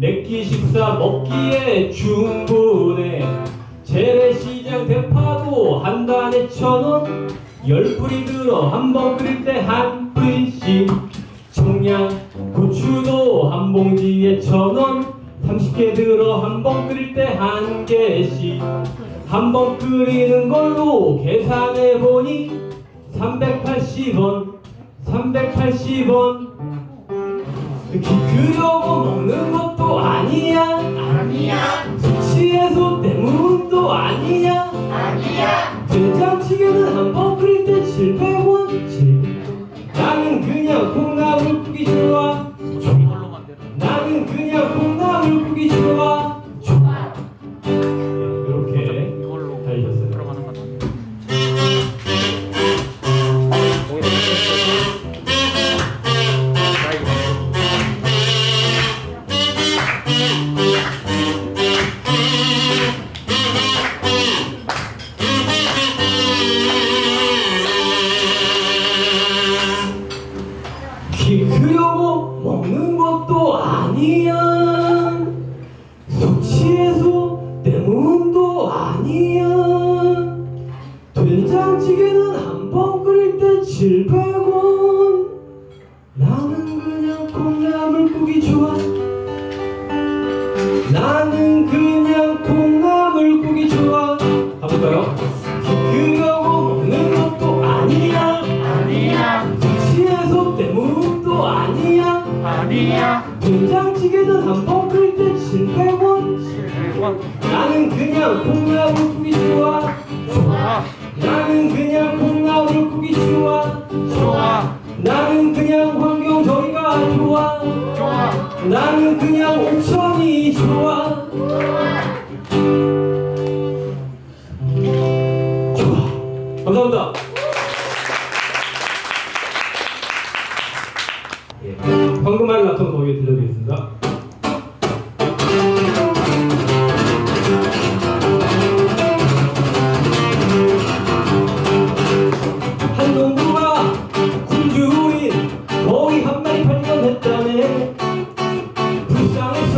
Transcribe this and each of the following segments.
내끼 식사 먹기에 충분해. 재래시장 대파도 한 단에 1,000원. 10뿌리 들어 한 번 끓일 때 한 뿌리씩. 청양 고추도 한 봉지에 1,000원. 30개 들어 한 번 끓일 때 한 개씩. 한 번 끓이는 걸로 계산해보니 380원. 380원. 기르려고 먹는 것도 아니야. 숙취 해소 때문도 아니야. 된장찌개는 한 번 끓일 때 700원. 나는 그냥 콩나물국이 좋아. 나는 그냥 콩나물국이 좋아. 이렇게 달리셨어요. 기르려고 먹는 것도 아니야. 숙취해소 때문도 아니야. 된장찌개는 한 번 끓일 때 700원. 나는 그냥 콩나물국이 좋아. 나는 그냥 콩나물국이 좋아. 가볼까요? 기르려고 먹는 것도 아니야. 숙취해소 때문도 아니야. 된장찌개는 한 번 끓일 때 700원. 나는 그냥 콩나물국이 좋아. 나는 그냥 콩나물국이 좋아. 나는 그냥 환경저희가 좋아. 나는 그냥 옥천이 좋아. 감사합니다. 황금알 라톤 거기에 들려드리겠습니다. 한 농부가 굶주린 거위 한 마리 발견했다네. 불쌍해서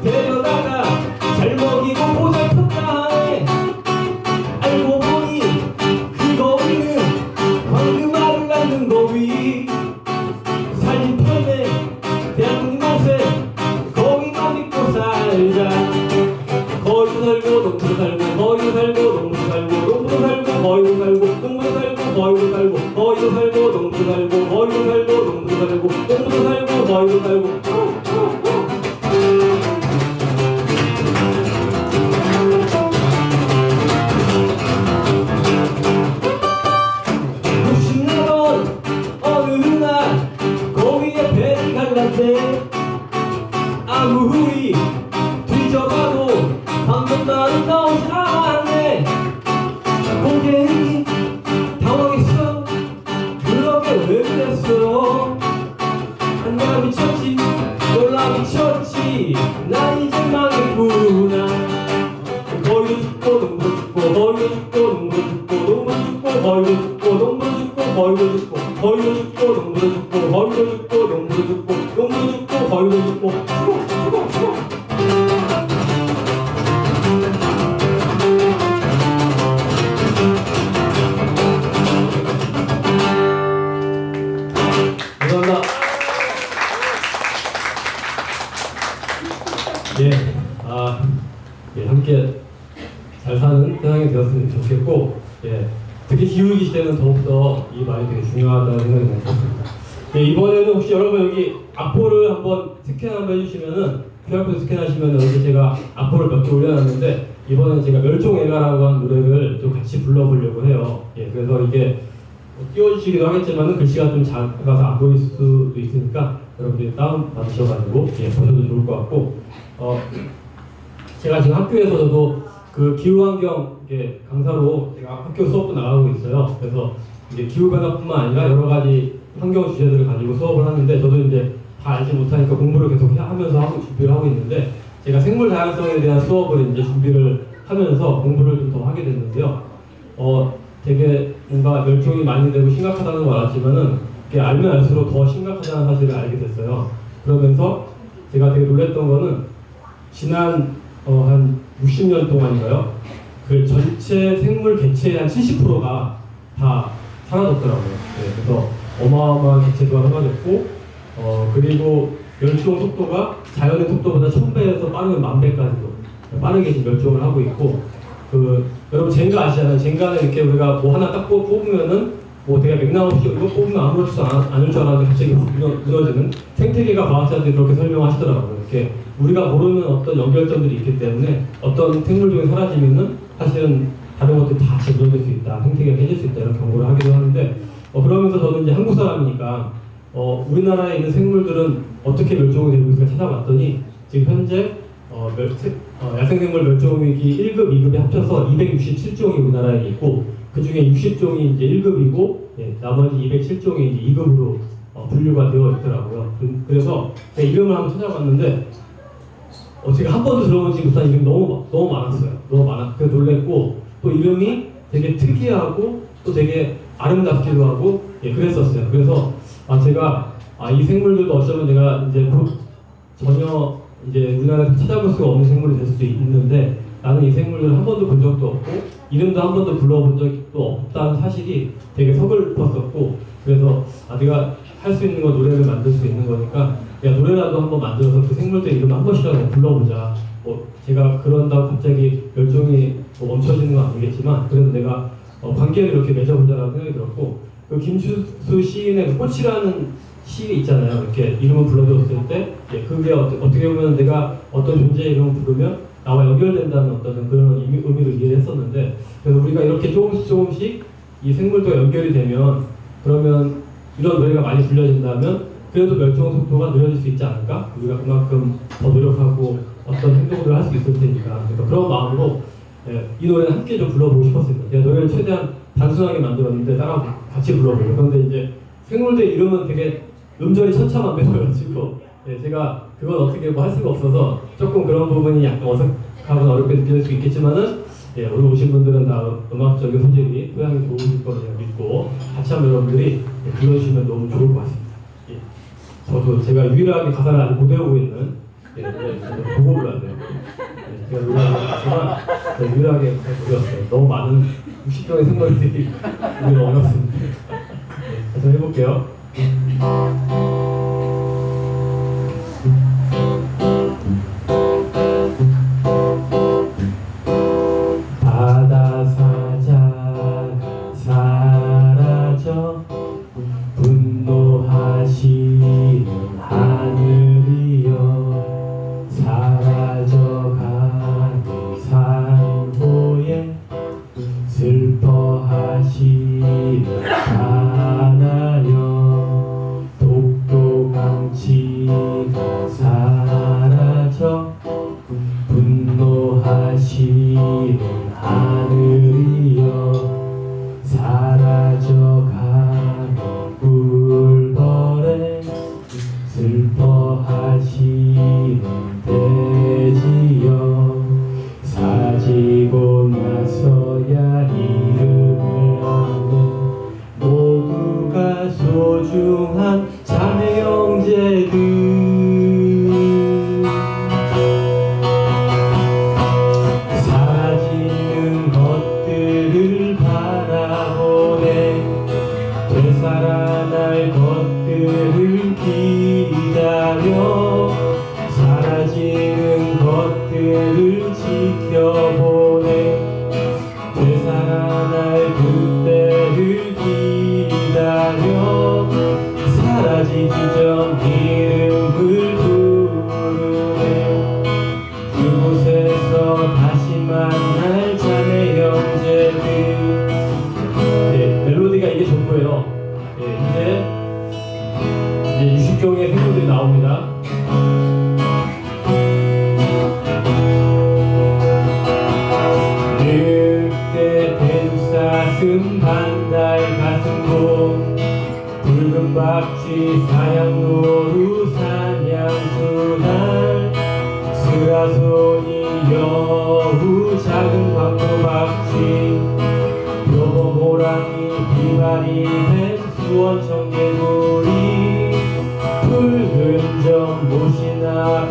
데려다가 잘 먹이고 보살폈다네. 알고 보니 그 거위는 황금알을 낳는 거위. 살림편에 대한민국 맛에 거기만 믿고 살자. 거기도 살고 농부도 살고 거기도 살고 농부도 살고 농부도 살고 거기도 살고 농부도 살고 거기도 살고 거기도 살고 농부도 살고 거기도 살고 농부도 살고 농부도 살고 거기도 살고. 욕심내던 어느 날 거위에 배를 갈랐대. 아무리 뒤져봐도 방금만은 나오지 않네. 고객이 당황했어. 그러게 왜 그랬어. 내가 미쳤지. 놀라 미쳤지. 난 이제 망했구나. 거위도 죽고 농부 죽고 거위도 죽고 농부 죽고 농부 죽고 거위도 죽고 농부 죽고 거위도 죽고 거위도 죽고 농부도 죽고 거위도 죽고 농부도 죽고 농부도 죽고 거위도 죽고 죽어. 감사합니다. 함께 잘 사는 세상이 되었으면 좋겠고, 특히 기후위기 시대는 더욱더 이 말이 되게 중요하다는 생각이 많이 들었습니다. 이번에는 혹시 여러분 여기 악보를 한번 스캔 한번 해주시면은, QR코드 스캔하시면은 여기 제가 악보를 몇 개 올려놨는데, 이번엔 제가 멸종애가라고 하는 노래를 좀 같이 불러보려고 해요. 그래서 이게 띄워주시기도 하겠지만은 글씨가 좀 작아서 안 보일 수도 있으니까 여러분들이 다운 받으셔가지고 보셔도 좋을 것 같고, 제가 지금 학교에서 저도 그 기후환경 강사로 제가 학교 수업도 나가고 있어요. 그래서 이제 기후변화뿐만 아니라 여러 가지 환경 주제들을 가지고 수업을 하는데, 저도 이제 다 알지 못하니까 공부를 계속 하면서 준비를 하고 있는데, 제가 생물 다양성에 대한 수업을 이제 준비를 하면서 공부를 좀 더 하게 됐는데요. 되게 뭔가 멸종이 많이 되고 심각하다는 걸 알았지만은, 알면 알수록 더 심각하다는 사실을 알게 됐어요. 그러면서 제가 되게 놀랐던 거는 지난 한 60년 동안인가요? 그 전체 생물 개체의 한 70%가 다 사라졌더라고요. 네, 그래서 어마어마한 개체수가 사라졌고, 그리고 멸종 속도가 자연의 속도보다 1000배에서 빠르면 1000배까지도 빠르게 지금 멸종을 하고 있고, 여러분 젠가 아시잖아요. 젠가는 이렇게 우리가 뭐 하나 딱 뽑으면은 뭐 되게 맥락없이 이거 뽑으면 아무렇지도 않을 줄 알았는데 갑자기 무너지는 생태계가 과학자들이 그렇게 설명하시더라고요. 이렇게 우리가 모르는 어떤 연결점들이 있기 때문에 어떤 생물종이 사라지면은 사실은 다른 것들이 다 같이 무너질 수 있다, 생태계가 깨질 수 있다 이런 경고를 하기도 하는데, 그러면서 저는 이제 한국 사람이니까 우리나라에 있는 생물들은 어떻게 멸종이 되고 있을까 찾아봤더니 지금 현재 야생생물 멸종위기 1급, 2급이 합쳐서 267종이 우리나라에 있고, 그 중에 60종이 이제 1급이고, 나머지 207종이 이제 2급으로 분류가 되어 있더라고요. 그래서 제가 이름을 한번 찾아봤는데, 제가 한 번도 들어보지 못한 이름이 너무 많았어요. 그래서 놀랬고, 또 이름이 되게 특이하고, 또 되게 아름답기도 하고, 그랬었어요. 그래서 제가 이 생물들도 어쩌면 내가 이제 전혀 이제 우리나라에서 찾아볼 수가 없는 생물이 될 수도 있는데, 나는 이 생물들을 한 번도 본 적도 없고 이름도 한 번도 불러본 적도 없다는 사실이 되게 서글펐었고, 그래서 내가 할 수 있는 건 노래를 만들 수 있는 거니까 노래라도 한번 만들어서 그 생물들 이름 한 번씩이라도 불러보자. 제가 그런다고 갑자기 멸종이 멈춰지는 건 아니겠지만 그래도 내가 관계를 이렇게 맺어보자라는 생각이 들었고, 그 김추수 시인의 그 꽃이라는 시 있잖아요. 이렇게 이름을 불러줬을 때 그게 어떻게 보면 내가 어떤 존재의 이름을 부르면 나와 연결된다는 어떤 그런 의미를 이해했었는데, 그래서 우리가 이렇게 조금씩 이 생물과 연결이 되면, 그러면 이런 노래가 많이 불려진다면 그래도 멸종 속도가 느려질 수 있지 않을까? 우리가 그만큼 더 노력하고 어떤 행동들을 할 수 있을 테니까. 그러니까 그런 마음으로 이 노래를 함께 좀 불러보고 싶었습니다. 제가 노래를 최대한 단순하게 만들었는데 같이 불러보려고. 그런데 이제 생물들 이름은 되게 음절이 천차만별이어가지고 제가 그건 어떻게 할 수가 없어서 조금 그런 부분이 약간 어색하거나 어렵게 느껴질 수 있겠지만은 오늘 오신 분들은 다 음악적인 소질이 토양이 좋으실 거라 믿고 같이 한번 여러분들이 불러주시면 너무 좋을 것 같습니다. 저도 제가 유일하게 가사를 아직 못 외우고 있는 보고 불러야 돼요. 제가 노래하지만 유일하게 불렀어요. 너무 많은 60종의 생물들이 우리가 어렵습니다. 다시 해볼게요. 바다사자가 사라져 분노하시는 하늘이여, 사라져가는 산호에 슬퍼하시는 바다여, 독도강치가 사라져 분노하시는 하늘이여, 사라져가는 꿀벌에 슬퍼하시는 돼지여, 사지고 나서야 이름을 아는 모두가 소중한 자매 형제들, 사라지는 것들을 바라보네, 되살아날 것들을 기다려, 사라지는 것들을 지켜보네, 되살아날 그때를 기다려, 사라지기 전 이름을 부르네, 그곳에서 다시 만날 자매 형제들. 멜로디가 이게 전부예요. 이제 60종의 생물들이 나옵니다. 늑대 대륙사슴 반달 가슴곰 붉은 박쥐 사양노루 사냥수달 스라소니 여우 작은 광도박쥐 표범 호랑이 비바리 뱀 수원 청개구리 붉은 점 못이나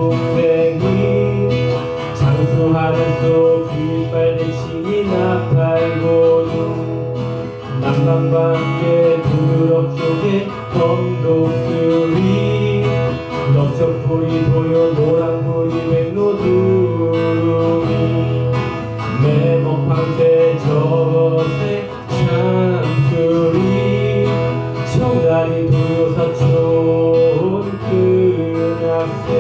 동댕이 장수하늘 속 깃발 대칭이 나팔고도 난방과 함께 두드럭 쪽에 검독수리 넓적불이 도요 노란불이 백로두루미 매먹방새 저새 참수리 청다리 도요사촌 큰학생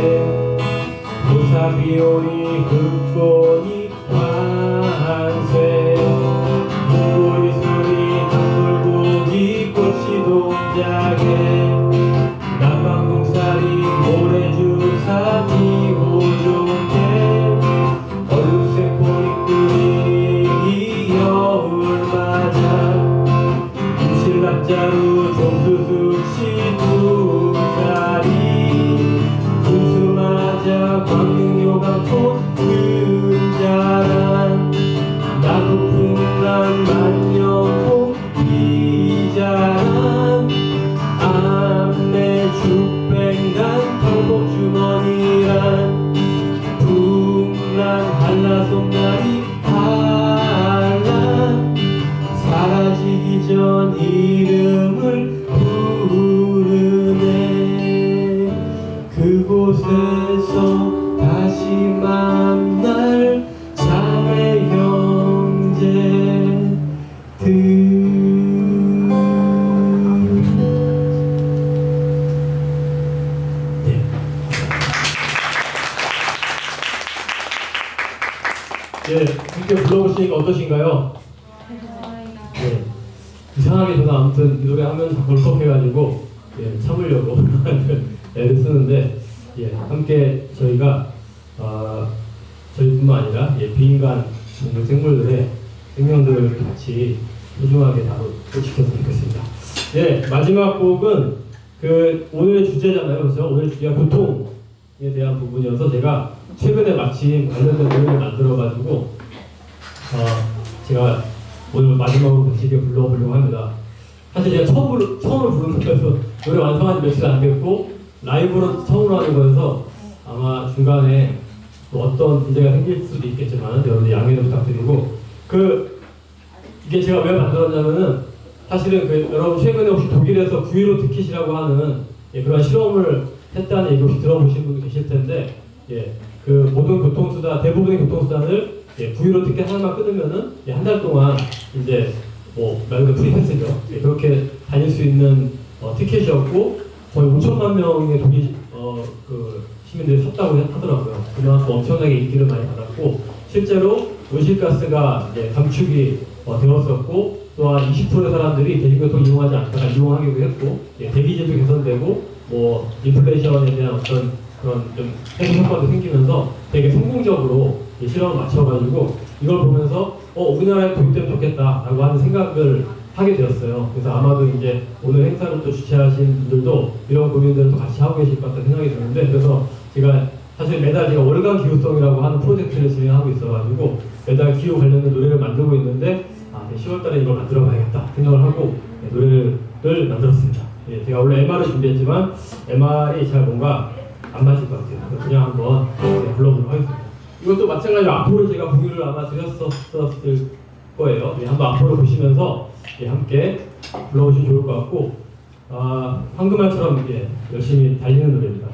무사비오리 흑보니 환생 우리수리 단물고기 꽃이 동작에 남방동살이 모래주사 이호종대 얼룩색 보리끓이 여울맞아 임실납자루 종수수치 두살이 군수맞아 광릉요강포 근자란 나고풍란 만년홍 이자란 암내 죽뱅간 털복주머니란 풍란 한라송다리 한란 사라지기 전 이름을 부르네 그곳에서 다시 만날 자매 형제들 예, 이렇게 불러보시니까 어떠신가요? 네. 이상하게 저는 아무튼 이 노래 하면 자꾸 울컥해가지고 예, 참으려고 애를 쓰는데 예, 함께 저희가 저희뿐만 아니라 예, 비인간 동물 생물들의 생명들을 같이 소중하게 다루고 지켰으면 좋겠습니다. 예, 마지막 곡은 그 오늘의 주제잖아요. 그렇죠? 오늘 주제가 교통에 대한 부분이어서 제가 최근에 마침 관련된 노래를 만들어가지고 제가 오늘 마지막으로 같이 불러보려고 합니다. 사실 제가 처음으로 부르는 거여서 노래 완성한 지 며칠 안 됐고 라이브로 처음으로 하는 거여서 아마 중간에 뭐 어떤 문제가 생길 수도 있겠지만 여러분들 양해를 부탁드리고 이게 제가 왜 만들었냐면은 사실은 여러분 최근에 혹시 독일에서 구이로 티켓이라고 하는 그런 실험을 했다는 얘기 혹시 들어보신 분 계실 텐데 그 모든 교통수단 대부분의 교통수단을 구이로 티켓 하나만 끊으면은 한 달 동안 이제 뭐 말 그대로 프리패스죠. 그렇게 다닐 수 있는 티켓이었고 거의 5천만 명의 독일 그 시민들이 샀다고 하더라고요. 그만큼 엄청나게 인기를 많이 받았고 실제로 온실가스가 감축이 되었었고 또한 20%의 사람들이 대중교통 이용하지 않다가 이용하기도 했고 대기질도 개선되고 뭐 인플레이션에 대한 어떤 그런 좀 해소 효과도 생기면서 되게 성공적으로 실험을 맞춰가지고 이걸 보면서 우리나라에 도입되면 좋겠다라고 하는 생각을 하게 되었어요. 그래서 아마도 이제 오늘 행사를 또 주최하신 분들도 이런 고민들을 또 같이 하고 계실 것 같다는 생각이 드는데 그래서 제가 사실 매달 제가 월간 기후성이라고 하는 프로젝트를 진행하고 있어가지고 매달 기후 관련된 노래를 만들고 있는데 10월달에 이걸 만들어봐야겠다 생각을 하고 노래를 만들었습니다. 제가 원래 MR을 준비했지만 MR이 잘 뭔가 안 맞을 것 같아요. 그냥 한번 불러보도록 하겠습니다. 이것도 마찬가지로 앞으로 제가 공유를 아마 드렸었을 거예요. 한번 앞으로 보시면서 함께 불러보시면 좋을 것 같고 황금알처럼 열심히 달리는 노래입니다.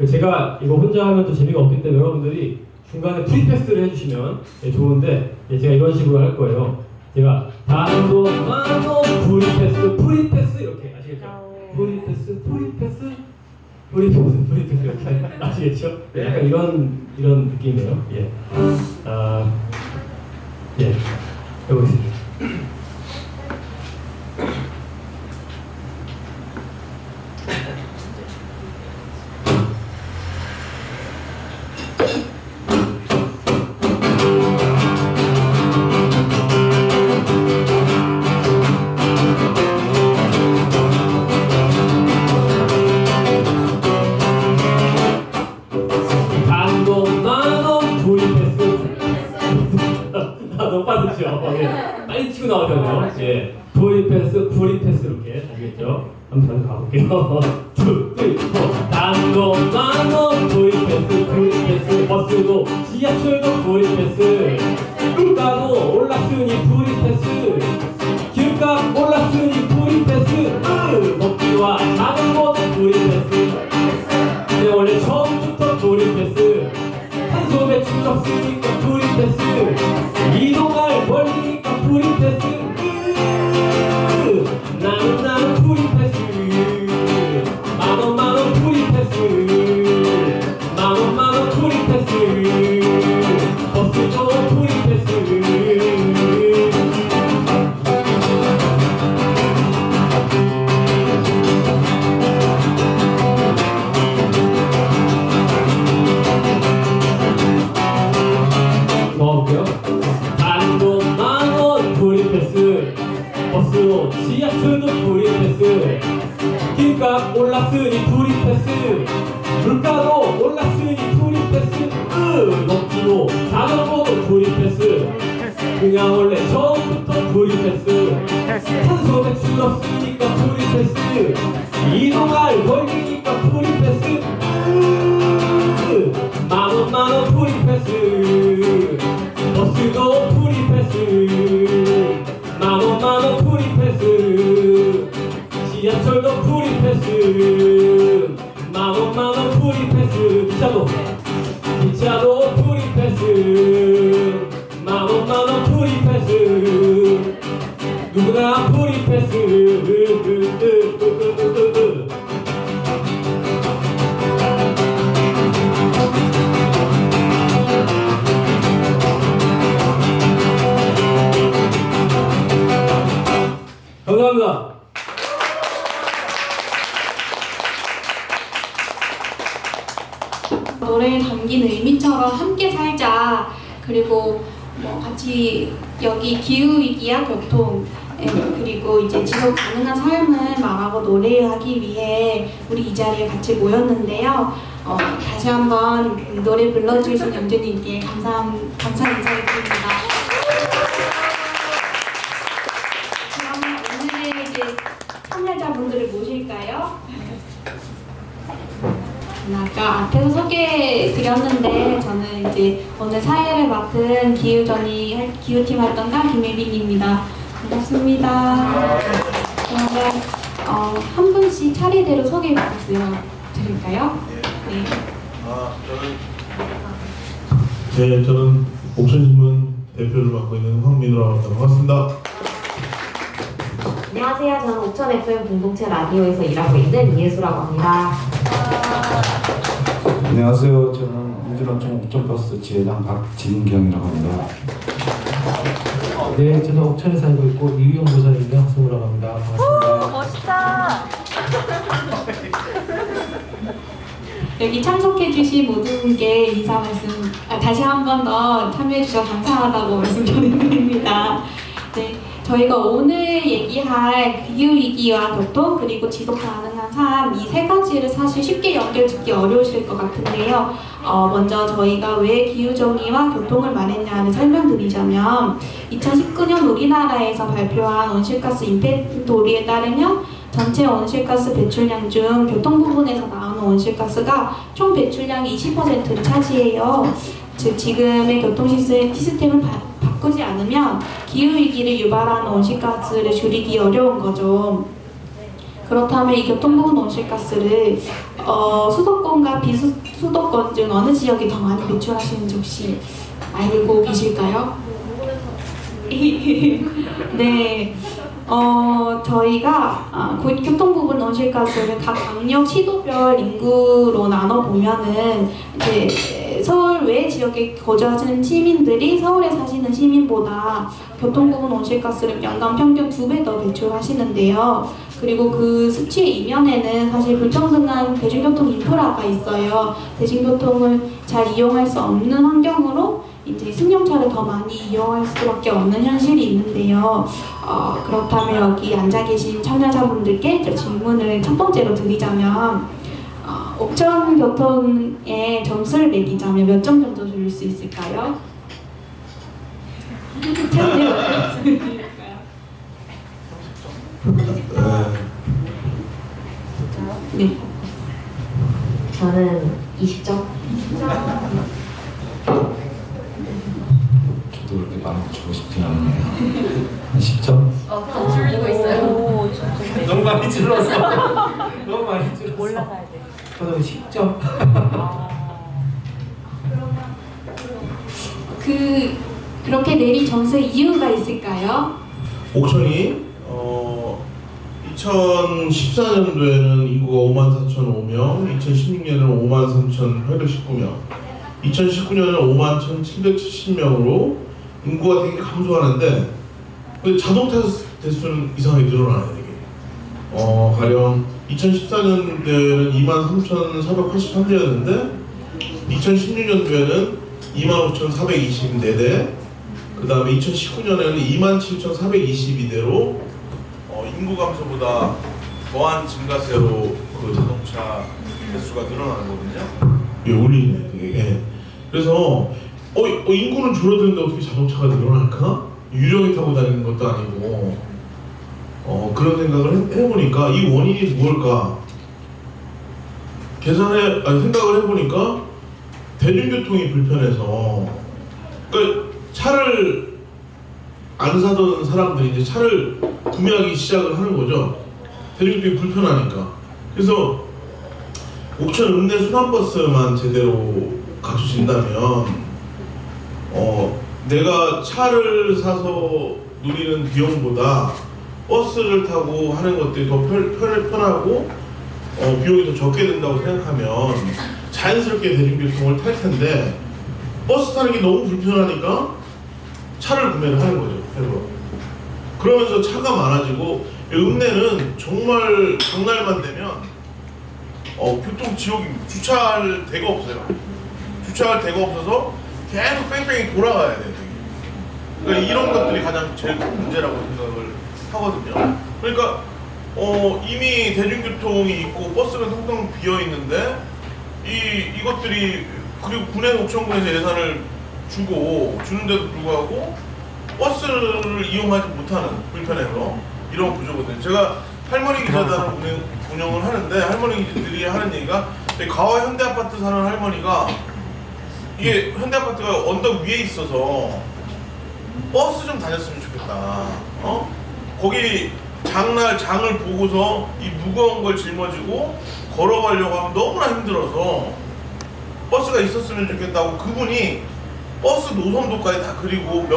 제가 이거 혼자 하면 또 재미가 없기 때문에 여러분들이 중간에 프리패스를 해주시면 좋은데 제가 이런 식으로 할 거예요. 제가 단도 만도 프리패스 이렇게 아시겠죠? 프리패스 이렇게 아시겠죠? 약간 이런 느낌이에요. 해보겠습니다. 너무 빠르죠? 빨리 치고 나오잖아요. 프리패스 이렇게 아시겠죠? 한번 가볼게요. 2, 3, 4 단도 만원 프리패스 버스도 지하철도 프리 패스, 물가도 올랐으니 프리 패스, 길값 올랐으니 프리 패스, 먹기와 자전거도 프리 패스. 근데 원래 처음부터 프리 패스, 탄소 배출 없으니까 프리 패스, 이동할 멀리니까 프리 패스. 나는 프리 패스, 만원 프리 패스, 만원 프리 패스, 버스도 프리 패스. 넣어볼게요. 다른도 만원 프리 패스, 버스도 지하철도 프리 패스, 길값 올랐으니 프리 패스, 물가도 올랐으니 프리 패스, 먹기도 자전거도 프리 패스. 그냥 원래 처음부터 프리 패스, 탄소 배출 없으니까 프리 패스, 이동할 멀리니까 프리 패스. 만원 프리 패스, 버스도 프리 패스, 만원 프리 패스, 지하철도 프리 패스, 만원 프리 패스, 기차도 프리 패스, 만원 프리 패스, 누구나 프리 패스. 감사합니다. 노래에 담긴 의미처럼 함께 살자. 그리고 뭐 같이 여기 기후 위기와 교통, 그리고 이제 지속 가능한 삶을 말하고 노래하기 위해 우리 이 자리에 같이 모였는데요. 다시 한번 그 노래 불러주신 영준님께 감사 인사를 드립니다. 그러면 오늘의 이제 참여자분들을 모실까요? 아까 앞에서 소개해드렸는데 저는 이제 오늘 사회를 맡은 기후팀 활동가 김예빈입니다. 반갑습니다. 그러면 한 분씩 차례대로 소개 부탁드릴까요? 네. 저는 옥천신문 대표를 맡고 있는 황민우라고 합니다. 반갑습니다. 안녕하세요. 저는 옥천 FM 공동체 라디오에서 일하고 있는 이예수라고 합니다. 안녕하세요. 저는 우주란청 옥천버스 지회장 박진경이라고 합니다. 네, 저는 옥천에 살고 있고 이유연구소에 있는 학생이라고 합니다. 반갑습니다. 멋있다. 여기 참석해주신 모든 분께 인사 말씀 다시 한 번 더 참여해주셔서 감사하다고 말씀 전해드립니다. 네, 저희가 오늘 얘기할 기후위기와 교통 그리고 지속 가능한 삶 이 세 가지를 사실 쉽게 연결짓기 어려우실 것 같은데요. 먼저 저희가 왜 기후정의와 교통을 말했냐를 설명드리자면 2019년 우리나라에서 발표한 온실가스 인벤토리에 따르면 전체 온실가스 배출량 중 교통 부분에서 나오는 온실가스가 총 배출량의 20%를 차지해요. 즉 지금의 교통 시스템을 바꾸지 않으면 기후위기를 유발하는 온실가스를 줄이기 어려운 거죠. 그렇다면 이 교통 부분 온실가스를 수도권과 비수도권 중 어느 지역이 더 많이 배출하시는지 혹시 알고 계실까요? 네. 저희가 교통 부분 온실가스를 각 광역 시도별 인구로 나눠 보면은 이제 서울 외 지역에 거주하시는 시민들이 서울에 사시는 시민보다 교통 부분 온실가스를 연간 평균 2배 더 배출하시는데요. 그리고 그 수치의 이면에는 사실 불평등한 대중교통 인프라가 있어요. 대중교통을 잘 이용할 수 없는 환경으로 이제 승용차를 더 많이 이용할 수밖에 없는 현실이 있는데요. 그렇다면 여기 앉아 계신 참여자분들께 질문을 첫 번째로 드리자면 옥천 교통에 점수를 매기자면 몇 점 정도 줄 수 있을까요? 네. 저는 20점. 점수도 그렇게 많이 주고 싶진 않네요. 한 10점? 점수를 주고 있어요. 너무 많이 찔러서. 너무 많이 찔러서. 올라가야 돼. 저는 10점. 그렇게 내린 점수의 이유가 있을까요? 옥천이 2014년도에는 인구가 54,005명, 2016년에는 53,819명, 2019년에는 51,770명으로 인구가 되게 감소하는데 근데 자동차 대수는 이상하게 늘어나요. 되게. 가령 2014년도에는 23,483대였는데 2016년도에는 25,424대, 그 다음에 2019년에는 27,422대로 인구 감소보다 더한 증가세로 그 자동차 대수가 늘어나는 거거든요. 예, 올리네 되게. 예. 그래서 인구는 줄어드는데 어떻게 자동차가 늘어날까? 유령이 타고 다니는 것도 아니고 그런 생각을 해보니까 이 원인이 무엇일까? 생각을 해보니까 대중교통이 불편해서, 그러니까 차를 안 사던 사람들이 이제 차를 구매하기 시작을 하는 거죠. 대중교통이 불편하니까. 그래서 옥천 읍내 순환버스만 제대로 갖춰진다면 내가 차를 사서 누리는 비용보다 버스를 타고 하는 것들이 더 편하고 비용이 더 적게 든다고 생각하면 자연스럽게 대중교통을 탈 텐데 버스 타는 게 너무 불편하니까 차를 구매를 하는 거죠. 그러면서 차가 많아지고 읍내는 정말 장날만 되면 교통 지옥입니다. 주차할 데가 없어요. 주차할 데가 없어서 계속 뺑뺑이 돌아가야 돼요. 그러니까 이런 것들이 가장 제일 큰 문제라고 생각을 하거든요. 그러니까 이미 대중교통이 있고 버스는 텅텅 비어 있는데 이것들이, 그리고 군의 옥천군에서 예산을 주는데도 불구하고 버스를 이용하지 못하는, 불편해서 이런 구조거든요. 제가 할머니 기자단을 운영을 하는데 할머니들이 하는 얘기가, 가와 현대아파트 사는 할머니가 이게 현대아파트가 언덕 위에 있어서 버스 좀 다녔으면 좋겠다. 거기 장을 보고서 이 무거운 걸 짊어지고 걸어가려고 하면 너무나 힘들어서 버스가 있었으면 좋겠다고, 그분이 버스 노선도까지 다 그리고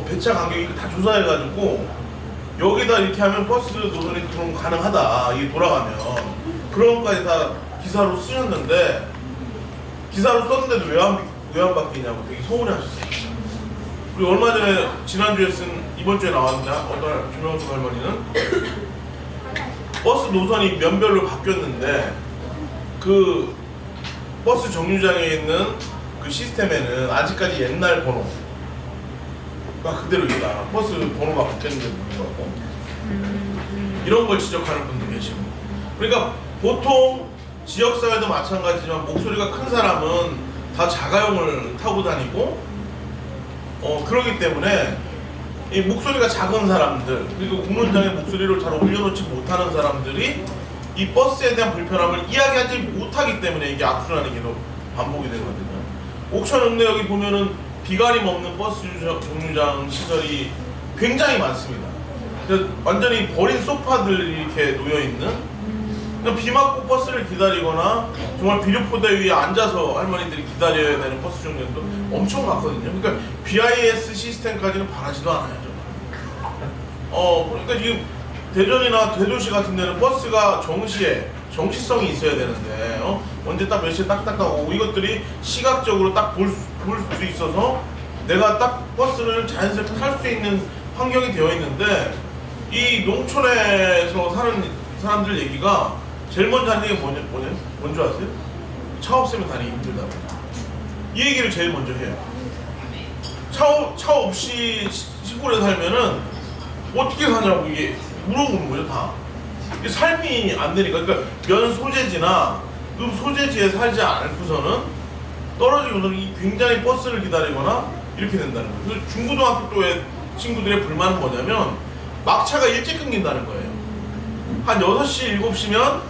배차 간격이 다 조사해가지고 여기다 이렇게 하면 버스 노선이 좀 가능하다, 이게 돌아가면, 그런 것까지 다 기사로 쓰셨는데, 기사로 썼는데도 왜 안 바뀌냐고 되게 서운해하셨어요. 그리고 얼마 전에 지난주에 이번 주에 나왔는데 어떤 조명수 할머니는 버스 노선이 면별로 바뀌었는데 그 버스 정류장에 있는 그 시스템에는 아직까지 옛날 번호가 그대로 있다. 버스 번호가 바뀌었는데 불구하고 이런 걸 지적하는 분도 계시고. 그러니까 보통 지역사회도 마찬가지지만 목소리가 큰 사람은 다 자가용을 타고 다니고 그러기 때문에 이 목소리가 작은 사람들, 그리고 공론장에 목소리를 잘 올려놓지 못하는 사람들이 이 버스에 대한 불편함을 이야기하지 못하기 때문에 이게 악순환이 계속 반복이 되거든요. 옥천 읍내 여기 보면은 비가림 없는 버스 정류장 시설이 굉장히 많습니다. 완전히 버린 소파들이 이렇게 놓여있는, 비 맞고 버스를 기다리거나 정말 비료포대 위에 앉아서 할머니들이 기다려야 되는 버스 정류장도 엄청 많거든요. 그러니까 BIS 시스템까지는 바라지도 않아요, 정말. 그러니까 지금 대전이나 대도시 같은 데는 버스가 정시성이 있어야 되는데 언제 딱 몇 시에 딱딱 오고, 이것들이 시각적으로 딱 볼 수 있어서 내가 딱 버스를 자연스럽게 탈 수 있는 환경이 되어 있는데, 이 농촌에서 사는 사람들 얘기가 제일 먼저 하는 게 뭔지 아세요? 차 없으면 다니기 힘들다고. 이 얘기를 제일 먼저 해요. 차 없이 시골에 살면은 어떻게 사냐고 이게 물어보는 거죠, 다. 이게 삶이 안 되니까. 그러니까 면 소재지나 읍 소재지에 살지 않고서는 떨어지고서는 굉장히 버스를 기다리거나 이렇게 된다는 거예요. 그래서 중고등학교 또의 친구들의 불만은 뭐냐면 막차가 일찍 끊긴다는 거예요. 한 6시, 7시면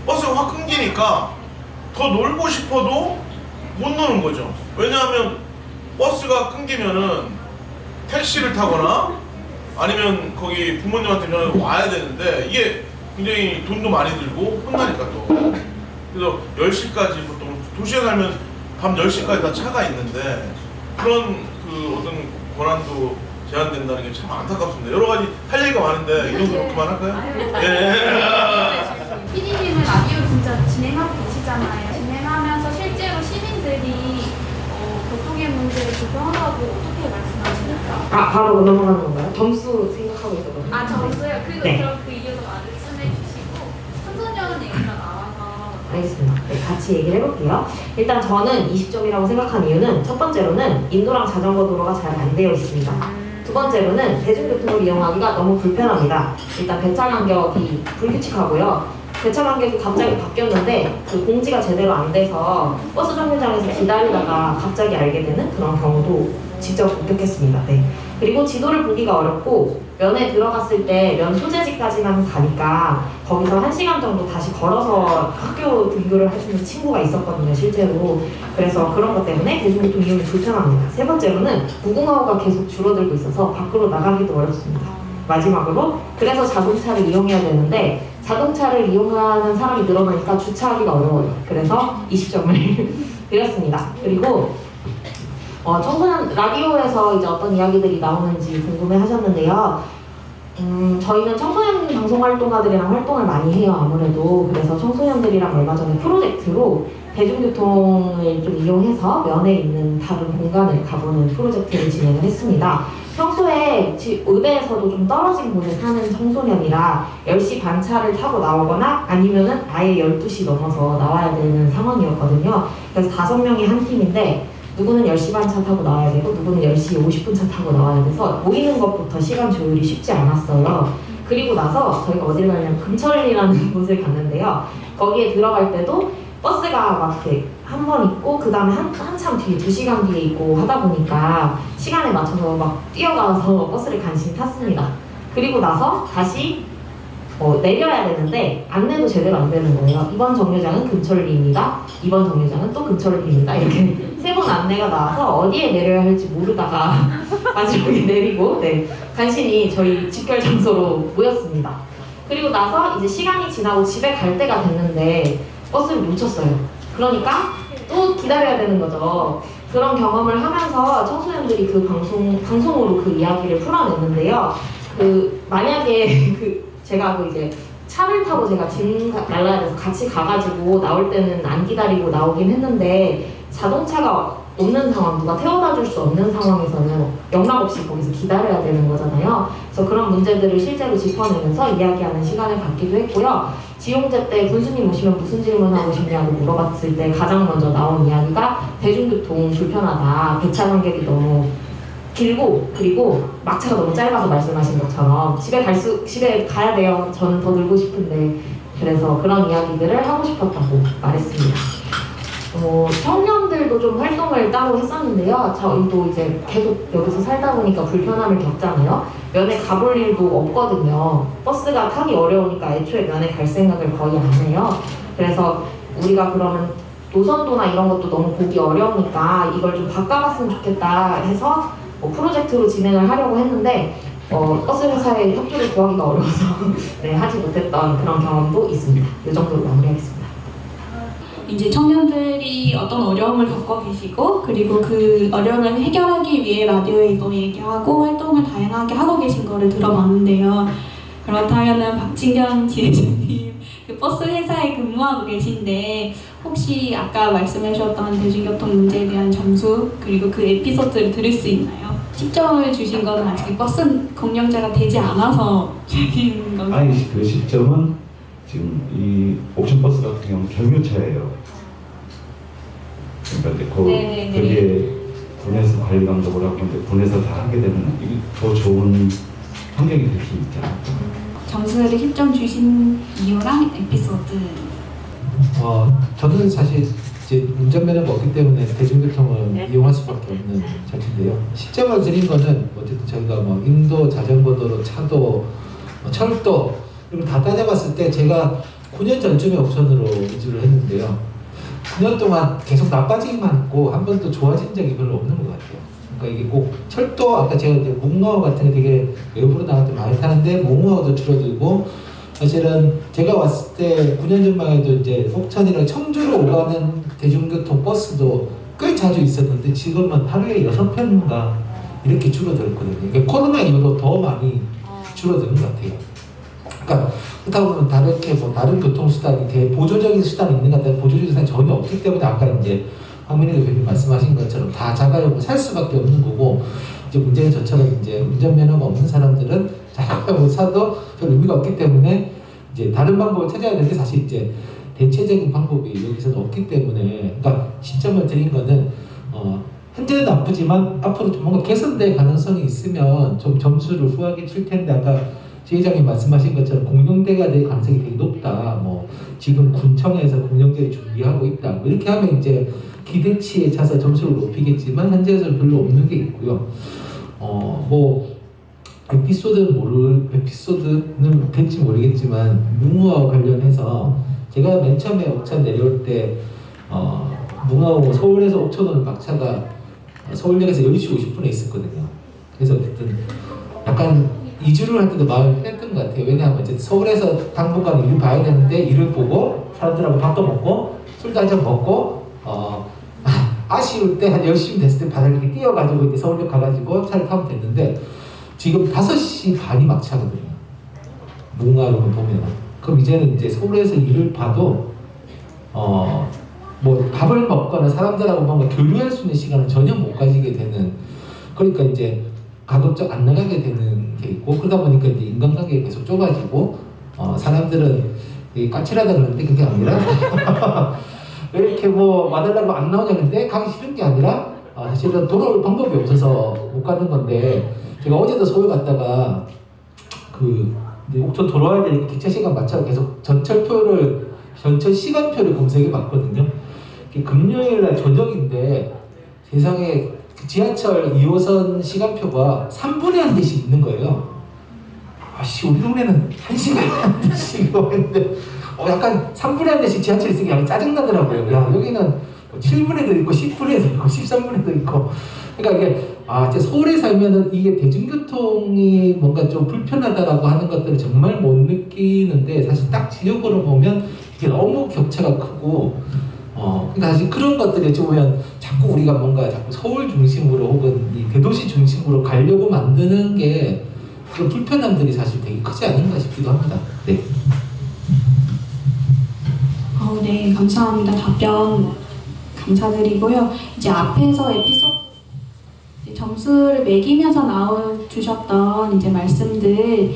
버스가 확 끊기니까 더 놀고 싶어도 못 노는 거죠. 왜냐하면 버스가 끊기면은 택시를 타거나 아니면 거기 부모님한테 전화해서 와야 되는데 이게 굉장히 돈도 많이 들고 혼나니까 또. 그래서 10시까지 보통 도시에 살면 밤 10시까지 다 차가 있는데 그런 그 어떤 권한도 제한된다는 게 참 안타깝습니다. 여러 가지 할 얘기가 많은데 이 정도로 그만할까요? 예. PD님은 라디오 진짜 진행하고 계시잖아요. 진행하면서 실제로 시민들이 교통의 문제를 불편하다고 어떻게 말씀하시나요? 바로 넘어가는 건가요? 점수 생각하고 있었거든요. 아, 저였어요. 네. 그럼 그 이유도 말씀해 주시고 청소년 얘기가 나와서 알겠습니다. 네, 같이 얘기를 해볼게요. 일단 저는 20점이라고 생각한 이유는 첫 번째로는 인도랑 자전거 도로가 잘 안 되어 있습니다. 두 번째로는 대중교통을 이용하기가 너무 불편합니다. 일단 배차 간격이 불규칙하고요. 배차 간격이 갑자기 바뀌었는데 그 공지가 제대로 안 돼서 버스 정류장에서 기다리다가 갑자기 알게 되는 그런 경우도 직접 목격했습니다. 네. 그리고 지도를 보기가 어렵고 면에 들어갔을 때 면 소재지까지만 가니까 거기서 1시간 정도 다시 걸어서 학교 등교를 해주는 친구가 있었거든요, 실제로. 그래서 그런 것 때문에 대중교통 이용이 불편합니다. 세 번째로는 무궁화호가 계속 줄어들고 있어서 밖으로 나가기도 어렵습니다. 마지막으로 그래서 자동차를 이용해야 되는데 자동차를 이용하는 사람이 늘어나니까 주차하기가 어려워요. 그래서 20점을 드렸습니다. 그리고 청소년 라디오에서 이제 어떤 이야기들이 나오는지 궁금해 하셨는데요. 저희는 청소년 방송 활동가들이랑 활동을 많이 해요, 아무래도. 그래서 청소년들이랑 얼마 전에 프로젝트로 대중교통을 좀 이용해서 면에 있는 다른 공간을 가보는 프로젝트를 진행을 했습니다. 평소에 의대에서도 좀 떨어진 곳에 사는 청소년이라 10시 반 차를 타고 나오거나 아니면은 아예 12시 넘어서 나와야 되는 상황이었거든요. 그래서 5명이 한 팀인데 누구는 10시 반 차 타고 나와야 되고 누구는 10시 50분 차 타고 나와야 돼서 모이는 것부터 시간 조율이 쉽지 않았어요. 그리고 나서 저희가 어디를 가냐면 금천이라는 곳을 갔는데요. 거기에 들어갈 때도 버스가 막 이렇게 한 번 있고 그 다음에 한참 뒤에 2시간 뒤에 있고 하다 보니까 시간에 맞춰서 막 뛰어가서 버스를 간신히 탔습니다. 그리고 나서 다시 내려야 되는데 안내도 제대로 안 되는 거예요. 이번 정류장은 금천리입니다. 이번 정류장은 또 금천리입니다. 이렇게 3번 안내가 나와서 어디에 내려야 할지 모르다가 마지막에 내리고 간신히 저희 집결 장소로 모였습니다. 그리고 나서 이제 시간이 지나고 집에 갈 때가 됐는데 버스를 놓쳤어요. 그러니까 또 기다려야 되는 거죠. 그런 경험을 하면서 청소년들이 그 방송으로 그 이야기를 풀어냈는데요. 만약에 제가 이제 차를 타고 제가 짐 날라야 돼서 같이 가가지고 나올 때는 안 기다리고 나오긴 했는데 자동차가 없는 상황, 누가 태워다 줄 수 없는 상황에서는 영락 없이 거기서 기다려야 되는 거잖아요. 그래서 그런 문제들을 실제로 짚어내면서 이야기하는 시간을 갖기도 했고요. 지용제 때 군수님 오시면 무슨 질문하고 싶냐고 물어봤을 때 가장 먼저 나온 이야기가 대중교통 불편하다, 배차 간격이 너무 길고 그리고 막차가 너무 짧아서 말씀하신 것처럼 집에 가야 돼요. 저는 더 놀고 싶은데 그래서 그런 이야기들을 하고 싶었다고 말했습니다. 청년들도 좀 활동을 따로 했었는데요. 저희도 이제 계속 여기서 살다 보니까 불편함을 겪잖아요. 면에 가볼 일도 없거든요. 버스가 타기 어려우니까 애초에 면에 갈 생각을 거의 안 해요. 그래서 우리가 그러면 노선도나 이런 것도 너무 보기 어려우니까 이걸 좀 바꿔봤으면 좋겠다 해서 프로젝트로 진행을 하려고 했는데 버스 회사의 협조를 구하기가 어려워서 하지 못했던 그런 경험도 있습니다. 이 정도로 마무리하겠습니다. 이제 청년들이 어떤 어려움을 겪고 계시고 그리고 그 어려움을 해결하기 위해 라디오에도 얘기하고 활동을 다양하게 하고 계신 거를 들어봤는데요. 그렇다면은 박진경 지회장님 그 버스 회사에 근무하고 계신데 혹시 아까 말씀해 주셨던 대중교통 문제에 대한 점수 그리고 그 에피소드를 들을 수 있나요? 10점을 주신 건 아직 버스 공영자가 되지 않아서 주신 건가요? 아니 그 시점은 지금 이 옵션 버스 같은 경우는 경유차예요. 그러니까 이제 거기에 군에서 관리 감독을 하고 있는데 군에서 다 하게 되면 이게 더 좋은 환경이 될 수 있잖아요. 점수를 10점 주신 이유랑 에피소드. 저는 사실 이제 운전면허가 없기 때문에 대중교통을 이용할 수밖에 없는 자체인데요. 10점을 드린 거는 어쨌든 저희가 인도, 자전거도로, 차도, 철도 이런 다 따져봤을 때 제가 9년 전쯤에 옵션으로 이주를 했는데요. 9년 동안 계속 나빠지기만 했고 한 번도 좋아진 적이 별로 없는 것 같아요. 그러니까 이게 꼭 철도 아까 제가 이제 묵노 같은 게 되게 외부로 나갈 때 많이 타는데 묵노도 줄어들고 사실은 제가 왔을 때 9년 전만 해도 이제 옥천이랑 청주로 오가는 대중교통 버스도 꽤 자주 있었는데 지금은 하루에 6편인가 이렇게 줄어들었거든요. 그러니까 코로나 이후로 더 많이 줄어드는 것 같아요. 그러니까 그렇다 보면 다르게 뭐 다른 교통수단이 보조적인 수단이 있는 것 같아요. 보조적인 수단이 전혀 없기 때문에 아까 이제 황민희 대표님 말씀하신 것처럼 다 자가용을 살 수밖에 없는 거고 이제 문제는 저처럼 이제 운전면허가 없는 사람들은 자가용을 사도 별 의미가 없기 때문에 이제 다른 방법을 찾아야 되는데 사실 이제 대체적인 방법이 여기서는 없기 때문에 그러니까 시점을 드린 거는 현재는 나쁘지만 앞으로 좀 뭔가 개선될 가능성이 있으면 좀 점수를 후하게 줄 텐데 아까 지회장님 말씀하신 것처럼 공룡대가 될 가능성이 되게 높다. 뭐 지금 군청에서 공룡대를 준비하고 있다. 뭐 이렇게 하면 이제 기대치에 차서 점수를 높이겠지만 현재에서는 별로 없는 게 있고요. 뭐 에피소드는 될지 모르겠지만 뭉우와 관련해서 제가 맨 처음에 옥천 내려올 때 뭉우하고 서울에서 옥천오는 막차가 서울역에서 10시 50분에 있었거든요. 그래서 어쨌든 약간 이주를 할 때도 마음이 편했던 것 같아요. 왜냐하면 이제 서울에서 당분간 일을 봐야 되는데 일을 보고 사람들하고 밥도 먹고 술도 한잔 먹고 아쉬울 때 한 10시쯤 됐을 때 바다를 이렇게 뛰어가지고 이제 서울역 가가지고 차를 타면 됐는데 지금 5시 반이 막차거든요. 뭉우하로만 보면. 그럼 이제는 이제 서울에서 일을 봐도 뭐 밥을 먹거나 사람들하고 뭔가 교류할 수 있는 시간은 전혀 못 가지게 되는 그러니까 이제 가급적 안 나가게 되는 게 있고 그러다 보니까 이제 인간관계가 계속 좁아지고 사람들은 되게 까칠하다 그러는데 그게 아니라 왜 이렇게 뭐 와달라고 안 나오냐는데 가기 싫은 게 아니라 사실은 돌아올 방법이 없어서 못 가는 건데 제가 어제도 서울 갔다가 이제 옥천 돌아와야 되니까 기차 시간 맞춰 계속 전철 시간표를 검색해 봤거든요. 금요일 날 저녁인데 세상에 지하철 2호선 시간표가 3분의 1대씩 있는 거예요. 우리 동네는 1시간에 1대씩이고 했는데 약간 3분의 1대씩 지하철이 있으니 약간 짜증나더라고요. 야, 여기는 7분에도 있고 10분에도 있고 13분에도 있고 그러니까 이게 진짜 서울에 살면은 이게 대중교통이 뭔가 좀 불편하다라고 하는 것들을 정말 못 느끼는데 사실 딱 지역으로 보면 이게 너무 격차가 크고 그러니까 사실 그런 것들이 어찌 보면 자꾸 우리가 뭔가 자꾸 서울 중심으로 혹은 이 대도시 중심으로 가려고 만드는 게 그런 불편함들이 사실 되게 크지 않은가 싶기도 합니다. 네. 네, 감사합니다. 답변 감사드리고요. 이제 앞에서 점수를 매기면서 나와주셨던 이제 말씀들,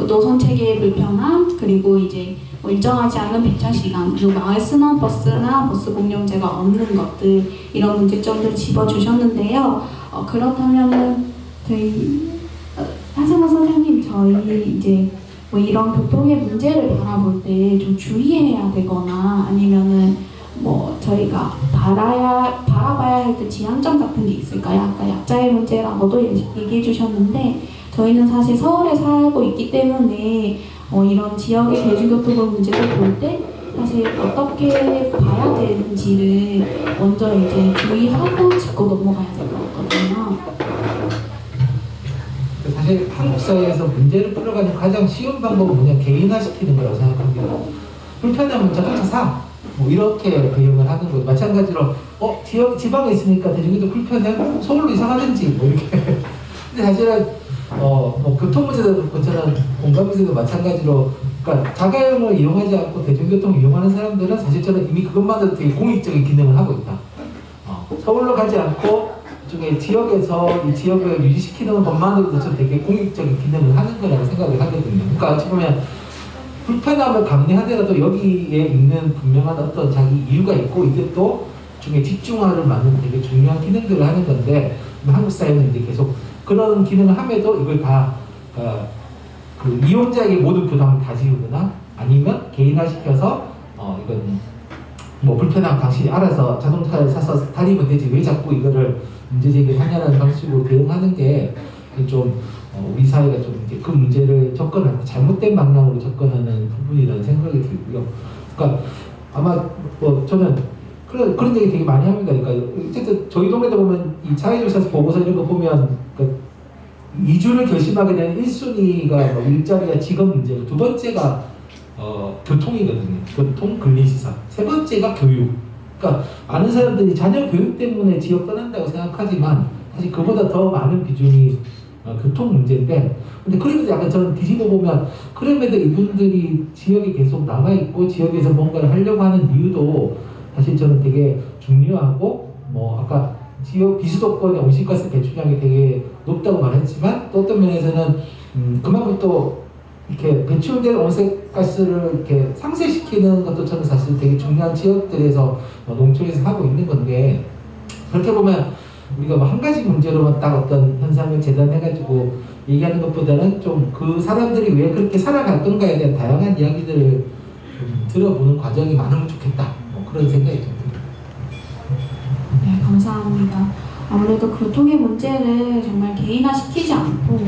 노선 체계의 불편함, 그리고 이제 일정하지 않은 배차 시간, 그리고 마을 스너 버스나 버스 공용제가 없는 것들 이런 문제점들 짚어주셨는데요. 그렇다면은 저희 하승호 선생님, 저희 이제 뭐 이런 교통의 문제를 바라볼 때 좀 주의해야 되거나 아니면은 뭐 저희가 바라봐야 할 때 지향점 같은 게 있을까요? 아까 약자의 문제라고도 얘기해 주셨는데 저희는 사실 서울에 살고 있기 때문에 이런 지역의 대중교통 문제를 볼 때 사실 어떻게 봐야 되는지를 먼저 이제 주의하고 짚고 넘어가야 될 것 같거든요. 사실 한국 사회에서 문제를 풀어가는 가장 쉬운 방법은 그냥 개인화시키는 거라고 생각합니다. 불편하면 자동차 사! 뭐 이렇게 대응을 하는 거죠. 마찬가지로 지방에 있으니까 대중교통 불편해? 서울로 이사가든지 뭐 이렇게. 근데 사실은 뭐 교통 문제도 그렇고 저는 공감 문제도 마찬가지로 그러니까 자가용을 이용하지 않고 대중교통을 이용하는 사람들은 사실 저는 이미 그것만으로 되게 공익적인 기능을 하고 있다. 서울로 가지 않고 중에 지역에서 이 지역을 유지시키는 것만으로도 저는 되게 공익적인 기능을 하는 거라고 생각을 하거든요. 그러니까 어찌 보면 불편함을 감내하더라도 여기에 있는 분명한 어떤 자기 이유가 있고 이게 또 중에 집중화를 막는 되게 중요한 기능들을 하는 건데 한국 사회는 이제 계속 그런 기능을 함에도 이걸 다 그 이용자에게 모든 부담을 다 지우거나 아니면 개인화시켜서 이건 뭐 불편한 당신이 알아서 자동차를 사서 다니면 되지 왜 자꾸 이거를 문제제기를 하냐는 방식으로 대응하는 게 좀 우리 사회가 좀 이제 그 문제를 접근할 때 잘못된 방향으로 접근하는 부분이라는 생각이 들고요. 그러니까 아마 뭐 저는 그런 얘기 되게 많이 합니다. 그러니까 어쨌든 저희 동네도 보면 이 자해조사 보고서 이런 거 보면 그 이주를 결심하게 된 1순위가 뭐 일자리와 직업 문제고 두 번째가 교통이거든요. 교통, 근린시설. 세 번째가 교육. 그러니까 많은 사람들이 자녀 교육 때문에 지역 떠난다고 생각하지만 사실 그보다 더 많은 비중이 교통 문제인데, 근데 그러면서 약간 저는 뒤집어 보면 그럼에도 이분들이 지역에 계속 남아있고 지역에서 뭔가를 하려고 하는 이유도 사실 저는 되게 중요하고, 뭐 아까 지역 비수도권의 온실가스 배출량이 되게 높다고 말했지만 또 어떤 면에서는 그만큼 또 이렇게 배출된 온실가스를 이렇게 상쇄시키는 것도 저는 사실 되게 중요한 지역들에서 농촌에서 하고 있는 건데, 그렇게 보면 우리가 뭐 한 가지 문제로만 딱 어떤 현상을 재단해가지고 얘기하는 것보다는 좀 그 사람들이 왜 그렇게 살아갈 건가에 대한 다양한 이야기들을 좀 들어보는 과정이 많으면 좋겠다, 뭐 그런 생각이 좀 듭니다. 네, 감사합니다. 아무래도 교통의 문제를 정말 개인화시키지 않고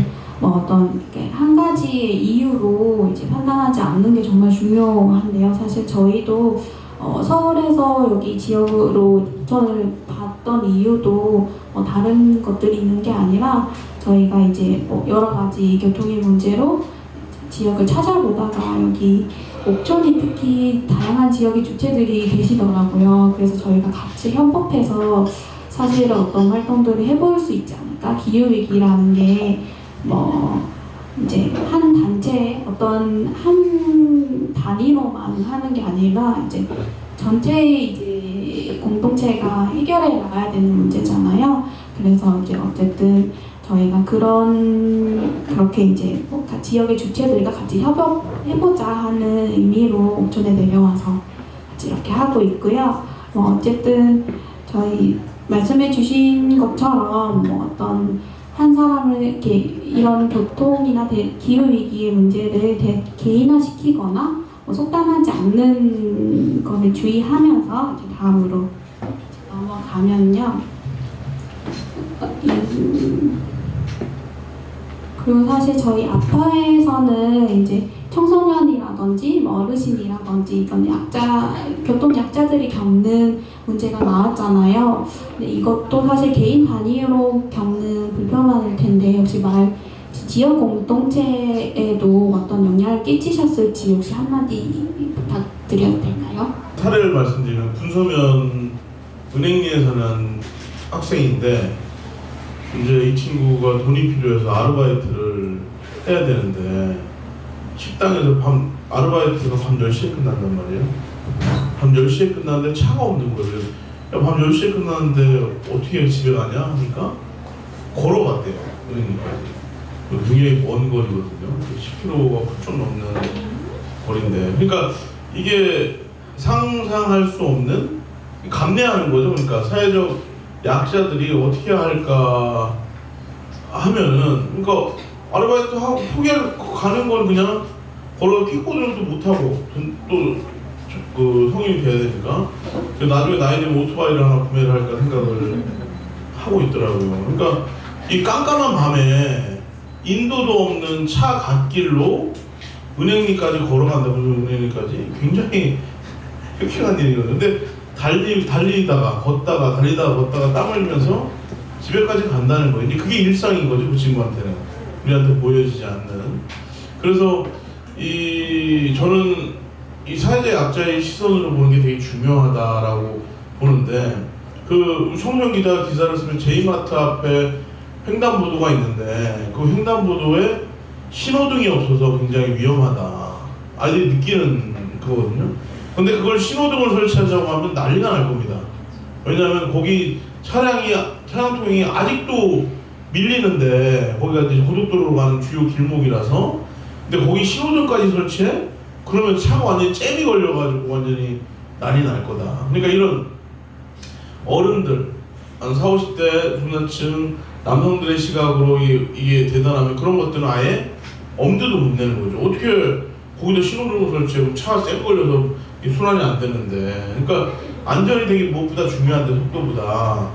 뭐 어떤 이렇게 한 가지의 이유로 이제 판단하지 않는 게 정말 중요한데요. 사실 저희도 서울에서 여기 지역으로 우선을 봤던 이유도 다른 것들이 있는 게 아니라 저희가 이제 뭐 여러 가지 교통의 문제로 지역을 찾아보다가 여기 옥천이 특히 다양한 지역의 주체들이 계시더라고요. 그래서 저희가 같이 협업해서 사실 어떤 활동들을 해볼 수 있지 않을까? 기후위기라는 게 뭐 이제 한 단체 어떤 한 단위로만 하는 게 아니라 이제 전체의 이제 공동체가 해결해 나가야 되는 문제잖아요. 그래서 이제 어쨌든 저희가 그렇게 이제 뭐 지역의 주체들과 같이 협업해보자 하는 의미로 옥천에 내려와서 같이 이렇게 하고 있고요. 뭐 어쨌든 저희 말씀해주신 것처럼 뭐 어떤 한 사람을 이렇게 이런 교통이나 기후 위기의 문제를 개인화시키거나 뭐 속단하지 않는 것을 주의하면서 이제 다음으로 넘어가면요. 그리고 사실 저희 아파에서는 이제 청소년이라든지 뭐 어르신이라든지 이런 교통 약자들이 겪는 문제가 나왔잖아요. 근데 이것도 사실 개인 단위로 겪는 불편함일 텐데 혹시 지역 공동체에도 어떤 영향을 끼치셨을지 혹시 한마디 부탁드려도 될까요? 사례를 말씀드리면 군서면 은행리에 사는 학생인데 이제 이 친구가 돈이 필요해서 아르바이트를 해야 되는데 식당에서 아르바이트가 밤 10시에 끝난단 말이에요. 밤 10시에 끝나는데 차가 없는 거예요. 야, 밤 10시에 끝나는데 어떻게 집에 가냐 하니까 걸어갔대요. 은행리까지. 굉장히 먼 거리거든요. 10km가 훌쩍 넘는 거리인데, 그러니까 이게 상상할 수 없는 감내하는 거죠. 그러니까 사회적 약자들이 어떻게 할까 하면은, 그러니까 아르바이트 하고 가는 건 그냥 걸어 킥보드도 못 하고 또 그 성인이 돼야 되니까 나중에 나이 되면 오토바이를 하나 구매를 할까 생각을 하고 있더라고요. 그러니까 이 깜깜한 밤에 인도도 없는 차 갓길로 은행리까지 걸어간다고. 은행리까지 굉장히 획행한 일이거든요. 근데 달리다가 걷다가 땀 흘리면서 집에까지 간다는 거예요. 이제 그게 일상인 거죠, 그 친구한테는. 우리한테 보여지지 않는. 그래서 저는 이 사회적 약자의 시선으로 보는 게 되게 중요하다라고 보는데, 그 청년 기자가 기사를 쓰면 제이마트 앞에 횡단보도가 있는데 그 횡단보도에 신호등이 없어서 굉장히 위험하다, 아이들이 느끼는 거거든요. 근데 그걸 신호등을 설치하자고 하면 난리가 날 겁니다. 왜냐하면 거기 차량통행이 아직도 밀리는데, 거기가 이제 고속도로로 가는 주요 길목이라서. 근데 거기 신호등까지 설치해? 그러면 차가 완전히 잼이 걸려가지고 완전히 난리 날 거다. 그러니까 이런 어른들, 한 40, 50대 중년층 남성들의 시각으로 이게 대단하면 그런 것들은 아예 엄두도 못 내는 거죠. 어떻게 거기다 신호등을 설치하고 차가 잼 걸려서 순환이 안 되는데. 그러니까 안전이 되게 무엇보다 중요한데, 속도보다.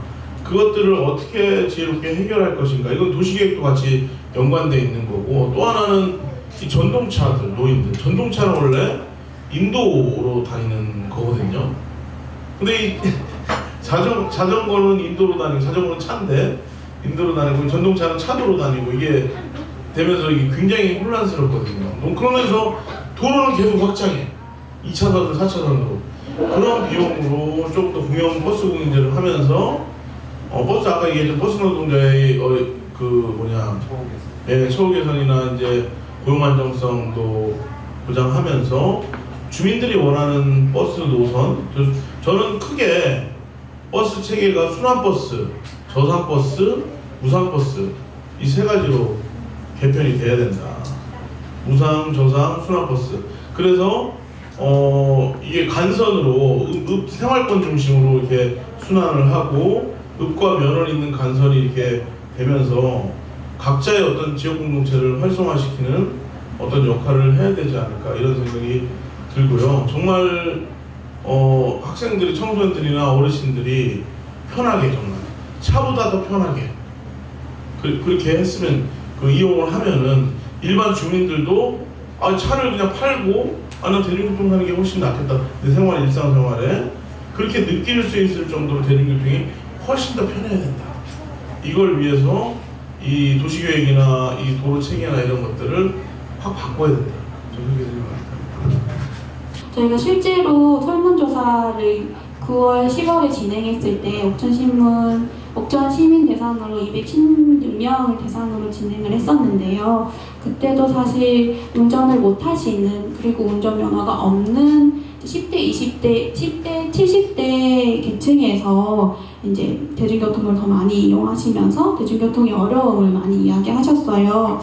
그것들을 어떻게 지혜롭게 해결할 것인가, 이건 도시계획도 같이 연관되어 있는 거고. 또 하나는 이 전동차들, 노인들. 전동차는 원래 인도로 다니는 거거든요. 근데 이 자전거는 인도로 다니고, 자전거는 차인데 인도로 다니고, 전동차는 차도로 다니고, 이게 되면서 이게 굉장히 혼란스럽거든요. 그러면서 도로는 계속 확장해. 2차선으로 4차선으로. 그런 비용으로 조금 더 공영 버스 공영제를 하면서 버스 아까 얘기했던 버스 노동자의 처우 개선이나 이제 고용 안정성도 보장하면서 주민들이 원하는 버스 노선, 저는 크게 버스 체계가 순환버스, 저상버스, 무상버스 이 세 가지로 개편이 돼야 된다. 무상, 저상, 순환버스. 그래서 이게 간선으로 생활권 중심으로 이렇게 순환을 하고 읍과 면을 잇는 간선이 이렇게 되면서 각자의 어떤 지역 공동체를 활성화시키는 어떤 역할을 해야 되지 않을까 이런 생각이 들고요. 정말 학생들이, 청소년들이나 어르신들이 편하게, 정말 차보다 더 편하게 그렇게 했으면, 이용을 하면은 일반 주민들도 차를 그냥 팔고 난 대중교통 타는 게 훨씬 낫겠다, 내 생활, 일상생활에 그렇게 느낄 수 있을 정도로 대중교통이 훨씬 더 편해야 된다. 이걸 위해서 이 도시계획이나 이 도로 체계나 이런 것들을 확 바꿔야 된다. 저는 그렇게 생각합니다. 저희가 실제로 설문조사를 9월, 10월에 진행했을 때 옥천 시민 대상으로 216명을 대상으로 진행을 했었는데요. 그때도 사실 운전을 못 하시는, 그리고 운전면허가 없는 10대, 20대, 10대, 70대 계층에서 이제 대중교통을 더 많이 이용하시면서 대중교통의 어려움을 많이 이야기하셨어요.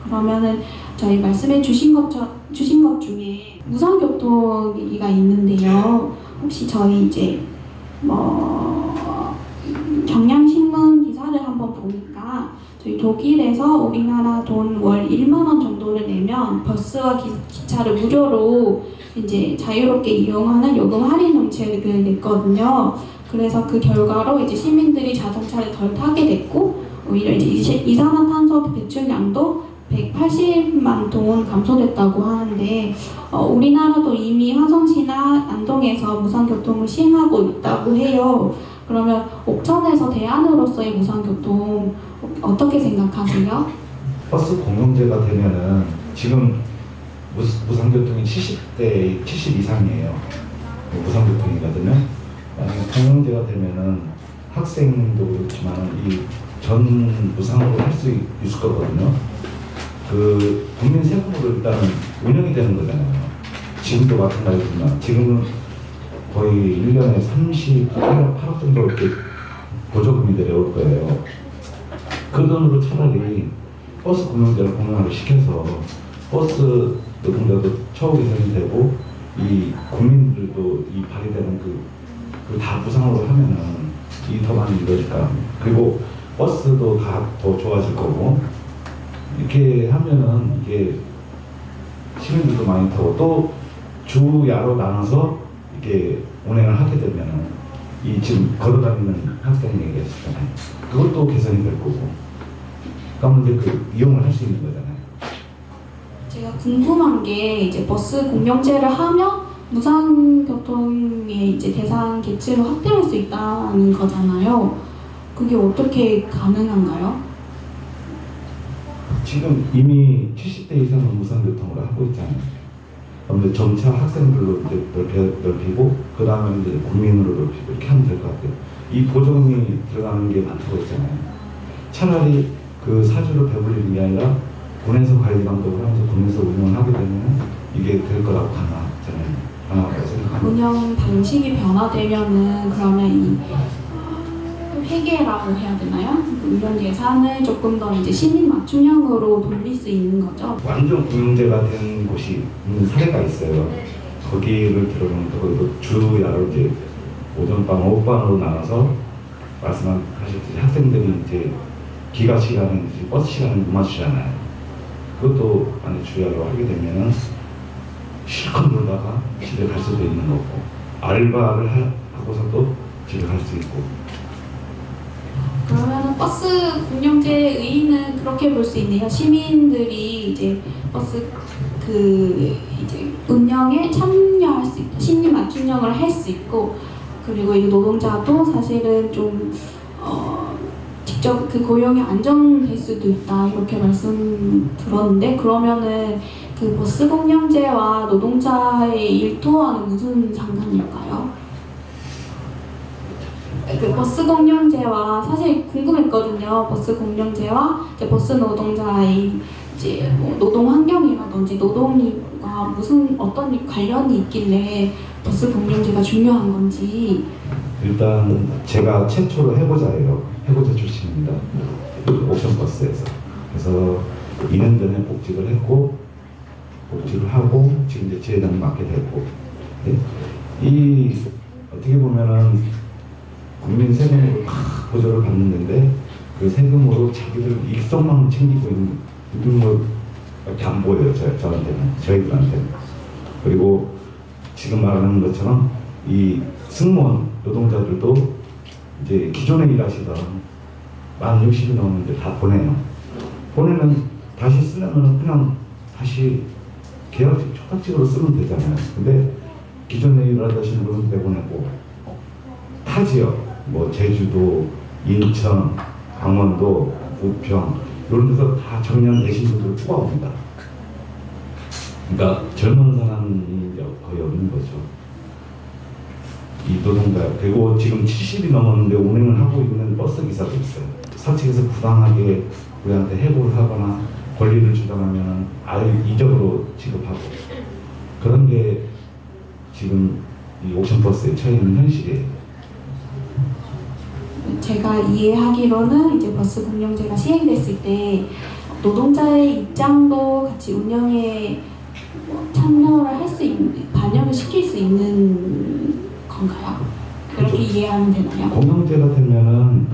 그러면은 저희 말씀해 주신 것 중에 무상교통 얘기가 있는데요. 혹시 저희 이제 경향신문 기사를 한번 보니까 저희 독일에서 우리나라 돈 월 1만 원 정도를 내면 버스와 기차를 무료로 이제 자유롭게 이용하는 요금 할인 정책을 냈거든요. 그래서 그 결과로 이제 시민들이 자동차를 덜 타게 됐고, 오히려 이제 이산화탄소 배출량도 180만 톤 감소됐다고 하는데, 우리나라도 이미 화성시나 안동에서 무상교통을 시행하고 있다고 해요. 그러면 옥천에서 대안으로서의 무상교통 어떻게 생각하세요? 버스 공용제가 되면은 지금 무상교통이 70대 70 이상이에요. 무상교통이거든요. 만약에 공용제가 되면은 학생도 그렇지만 이 전 무상으로 할 수 있을 거거든요. 국민 세금으로 일단은 운영이 되는 거잖아요. 지금도 마찬가지지만 지금은 거의 1년에 38억 정도 이렇게 보조금이 내려올 거예요. 그 돈으로 차라리 버스 공용제를 공용화를 시켜서 버스 노동자도 처우 개선이 되고 이 국민들도 이 발휘되는 다 무상으로 하면은 이 더 많이 이루어질까 합니다. 그리고 버스도 다 더 좋아질 거고 이렇게 하면은 이게 시민들도 많이 타고 또 주야로 나눠서 이렇게 운행을 하게 되면은 이 지금 걸어다니는 학생 얘기했잖아요. 그것도 개선이 될 거고. 그러면 이제 이용을 할 수 있는 거잖아요. 제가 궁금한 게 이제 버스 공영제를 하면 무상교통의 이제 대상 계층을 확대할 수 있다는 거잖아요. 그게 어떻게 가능한가요? 지금 이미 70대 이상은 무상교통으로 하고 있잖아요. 그런데 점차 학생들로 이제 넓히고 그 다음에 이제 국민으로 넓히고 이렇게 하면 될 것 같아요. 이 보조금이 들어가는 게 많다고 했잖아요. 차라리 그 사주를 배불리는 게 아니라 군에서 관리 감독을 하면서 군에서 운영을 하게 되면 이게 될 거라고 가능하다고 생각합니다. 운영 방식이 변화되면은 그러면 이 회계라고 해야 되나요? 이런 예산을 조금 더 이제 시민 맞춤형으로 돌릴 수 있는 거죠. 완전 공용제가 된 곳이 있는 사례가 있어요. 거기를 들어보면 거기도 주야로 이제 오전반, 오후반으로 나눠서 말씀하셨듯이 학생들이 이제 기가 시간에 버스 시간을 못 맞추잖아요. 그것도 만약 주야로 하게 되면은 실컷 놀다가 집에 갈 수도 있는 거고 알바를 하고서도 집에 갈 수 있고. 그러면 버스 공영제의 의의는 그렇게 볼 수 있네요. 시민들이 이제 버스 이제 운영에 참여할 수 있고 시민 맞춤형을 할 수 있고 그리고 이 노동자도 사실은 좀 직접 그 고용이 안정될 수도 있다 이렇게 말씀 들었는데 그러면은 그 버스 공영제와 노동자의 일터와는 무슨 상관일까요? 그 버스 공영제와 사실 궁금했거든요. 버스 공영제와 이제 버스 노동자의 이제 뭐 노동 환경이라든지 노동과 무슨 어떤 관련이 있길래 버스 공영제가 중요한 건지. 일단 제가 최초로 해보자예요. 해보자 출신입니다. 옥션버스에서. 그래서 2년 전에 복직을 했고 복직을 하고 지금 이제 지회장을 맡게 됐고 네? 이 어떻게 보면은 국민 세금으로 막 보조를 받는 건데 그 세금으로 자기들 일성만 챙기고 있는 것밖에 안 보여요. 저한테는 저희들한테는. 그리고 지금 말하는 것처럼 이 승무원 노동자들도 이제 기존에 일하시던 만 60이 넘었는데 다 보내요. 보내면 다시 쓰려면 그냥 다시 계약직 초탁직으로 쓰면 되잖아요. 근데 기존에 일하시는 분은 내보내고 타 지역 뭐 제주도, 인천, 강원도, 부평 이런 데서 다 정년 되신 분들을 뽑아옵니다. 그러니까 젊은 사람이 거의 없는 거죠. 이 노동자 그리고 지금 70이 넘었는데 운행을 하고 있는 버스 기사도 있어요. 사측에서 부당하게 우리한테 해고를 하거나 권리를 주장하면 아예 이적으로 취급하고 그런 게 지금 이 옥션버스에 처해 있는 현실이에요. 제가 이해하기로는 이제 버스 공영제가 시행됐을 때 노동자의 입장도 같이 운영에 참여를 할 수 있는 반영을 시킬 수 있는 건가요? 그렇게 그렇죠. 이해하면 되나요? 공영제가 되면은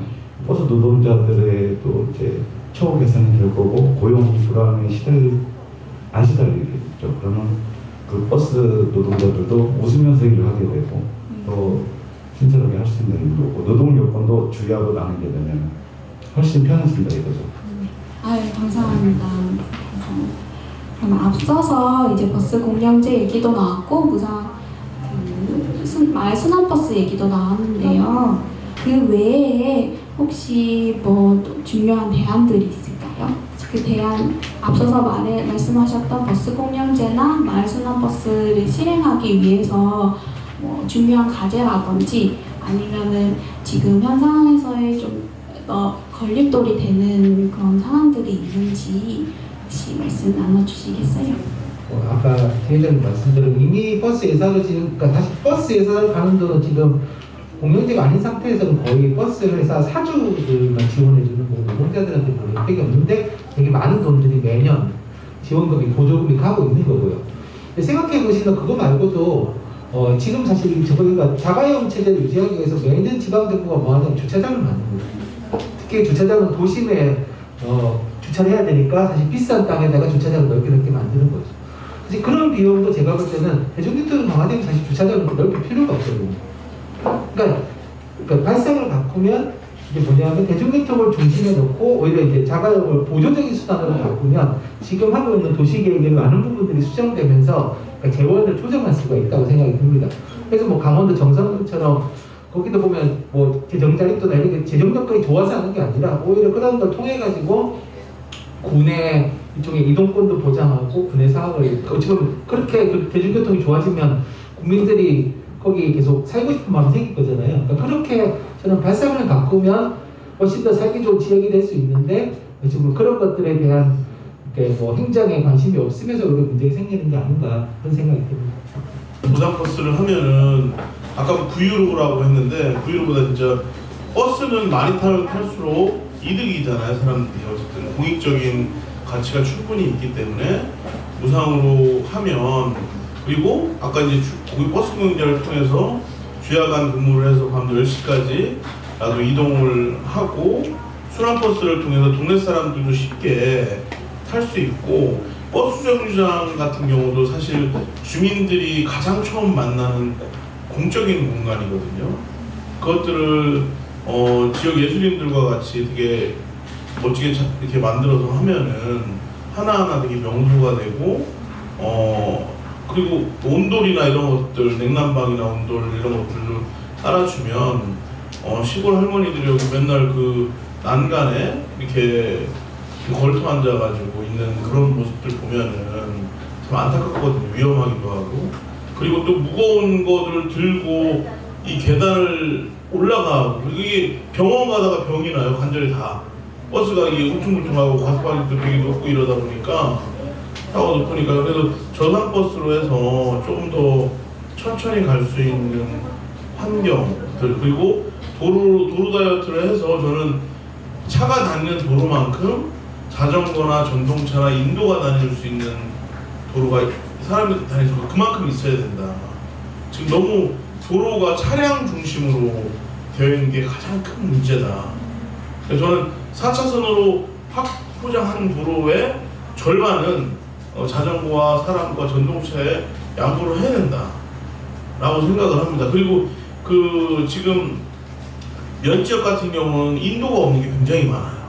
버스 노동자들의 또 이제 처우 개선이 될 거고 고용 불안에 안 시달리겠죠. 그러면 그 버스 노동자들도 웃으면서 일을 하게 되고 또 친절하게 할 수 있는 거고 노동 요건도 주의하고 나누게 되면 훨씬 편해진다 이거죠. 아유 감사합니다. 그럼 앞서서 이제 버스 공영제 얘기도 나왔고 무상 마을 순환버스 얘기도 나왔는데요. 그 외에 혹시 뭐 중요한 대안들이 있을까요? 그 대안 앞서서 말씀하셨던 버스 공영제나 마을 순환버스를 실행하기 위해서 뭐 중요한 과제라든지 아니면은 지금 현 상황에서의 좀 걸림돌이 되는 그런 상황들이 있는지 혹시 말씀 나눠주시겠어요? 아까 대회장님 말씀대로 이미 버스 예산을 그러니까 다시 버스 예산을 가는 돈은 지금 공영제가 아닌 상태에서는 거의 버스 회사 사주들만 지원해주는 거고 노동자들한테 별 혜택이 없는데 되게 많은 돈들이 매년 지원금이 보조금이 가고 있는 거고요. 생각해 보시면 그거 말고도 지금 사실 저희가 자가용 체제를 유지하기 위해서 매년 지방정부가 뭐 하냐면 주차장을 만듭니다. 특히 주차장은 도심에 주차를 해야 되니까 사실 비싼 땅에다가 주차장을 넓게 만드는 거죠. 사실 그런 비용도 제가 볼 때는 대중교통이 강화되면 사실 주차장을 넓힐 필요가 없거든요. 그러니까 발상을 바꾸면 이게 뭐냐면 대중교통을 중심에 놓고 오히려 이제 자가용을 보조적인 수단으로 바꾸면 지금 하고 있는 도시계획의 많은 부분들이 수정되면서 그러니까 재원을 조정할 수가 있다고 생각이 듭니다. 그래서 뭐 강원도 정선군처럼 거기도 보면 뭐 재정자립도나 이런 게 재정 여건이 좋아서 하는 게 아니라 오히려 그런 걸 통해 가지고 군의 이쪽에 이동권도 보장하고 군의 사업을 지금 그렇게 대중교통이 좋아지면 국민들이 거기 계속 살고 싶은 마음이 생길 거잖아요. 그러니까 그렇게 저는 발상을 바꾸면 훨씬 더 살기 좋은 지역이 될 수 있는데 지금 그런 것들에 대한 뭐 행정에 관심이 없으면서 그런 문제가 생기는 게 아닌가 그런 생각이 듭니다. 무상버스를 하면은 아까 브이로그라고 했는데 브이로그보다 진짜 버스는 많이 탈수록 이득이잖아요. 사람들이 어쨌든 공익적인 가치가 충분히 있기 때문에 무상으로 하면 그리고 아까 이제 거기 버스 공영제를 통해서 주야간 근무를 해서 밤 10시까지 나도 이동을 하고 순환버스를 통해서 동네 사람들도 쉽게 탈 수 있고 버스 정류장 같은 경우도 사실 주민들이 가장 처음 만나는 공적인 공간이거든요. 그것들을 지역 예술인들과 같이 되게 멋지게 이렇게 만들어서 하면은 하나하나 되게 명소가 되고 그리고 온돌이나 이런 것들 냉난방이나 온돌 이런 것들도 깔아주면 시골 할머니들이 여기 맨날 그 난간에 이렇게 걸터 앉아가지고 있는 그런 모습들 보면은 참 안타깝거든요. 위험하기도 하고. 그리고 또 무거운 거를 들고 이 계단을 올라가고, 이게 병원 가다가 병이 나요. 관절이 다. 버스가 이게 울퉁불퉁하고 과속방지도 되게 높고 이러다 보니까 사고가 높으니까, 그래서 저상버스로 해서 조금 더 천천히 갈 수 있는 환경들, 그리고 도로 다이어트를 해서 저는 차가 다니는 도로만큼 자전거나 전동차나 인도가 다닐 수 있는 도로가 사람들이 다닐 수 그만큼 있어야 된다. 지금 너무 도로가 차량 중심으로 되어 있는 게 가장 큰 문제다. 그래서 저는 4차선으로 확포장한 도로의 절반은 자전거와 사람과 전동차에 양보를 해야 된다라고 생각을 합니다. 그리고 지금 면 지역 같은 경우는 인도가 없는 게 굉장히 많아요.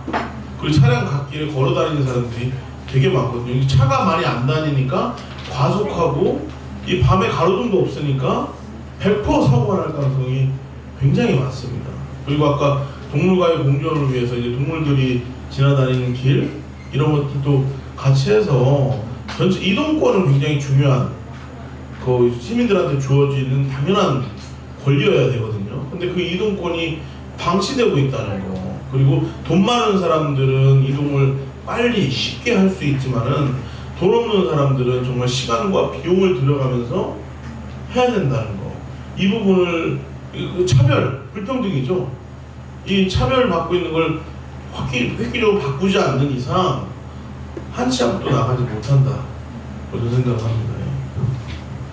그리고 차량 갓길에 걸어 다니는 사람들이 되게 많거든요. 이 차가 많이 안 다니니까 과속하고, 이 밤에 가로등도 없으니까 100% 사고가 날 가능성이 굉장히 많습니다. 그리고 아까 동물과의 공존을 위해서 이제 동물들이 지나다니는 길 이런 것들도 같이 해서 전체 이동권은 굉장히 중요한 그 시민들한테 주어지는 당연한 권리여야 되거든요. 근데 그 이동권이 방치되고 있다는 거. 그리고 돈 많은 사람들은 이동을 빨리 쉽게 할 수 있지만은 돈 없는 사람들은 정말 시간과 비용을 들여가면서 해야 된다는 거. 이 부분을 차별, 불평등이죠. 이 차별을 받고 있는 걸 획기적으로 바꾸지 않는 이상 한 치 앞도 나가지 못한다. 그런 생각을 합니다.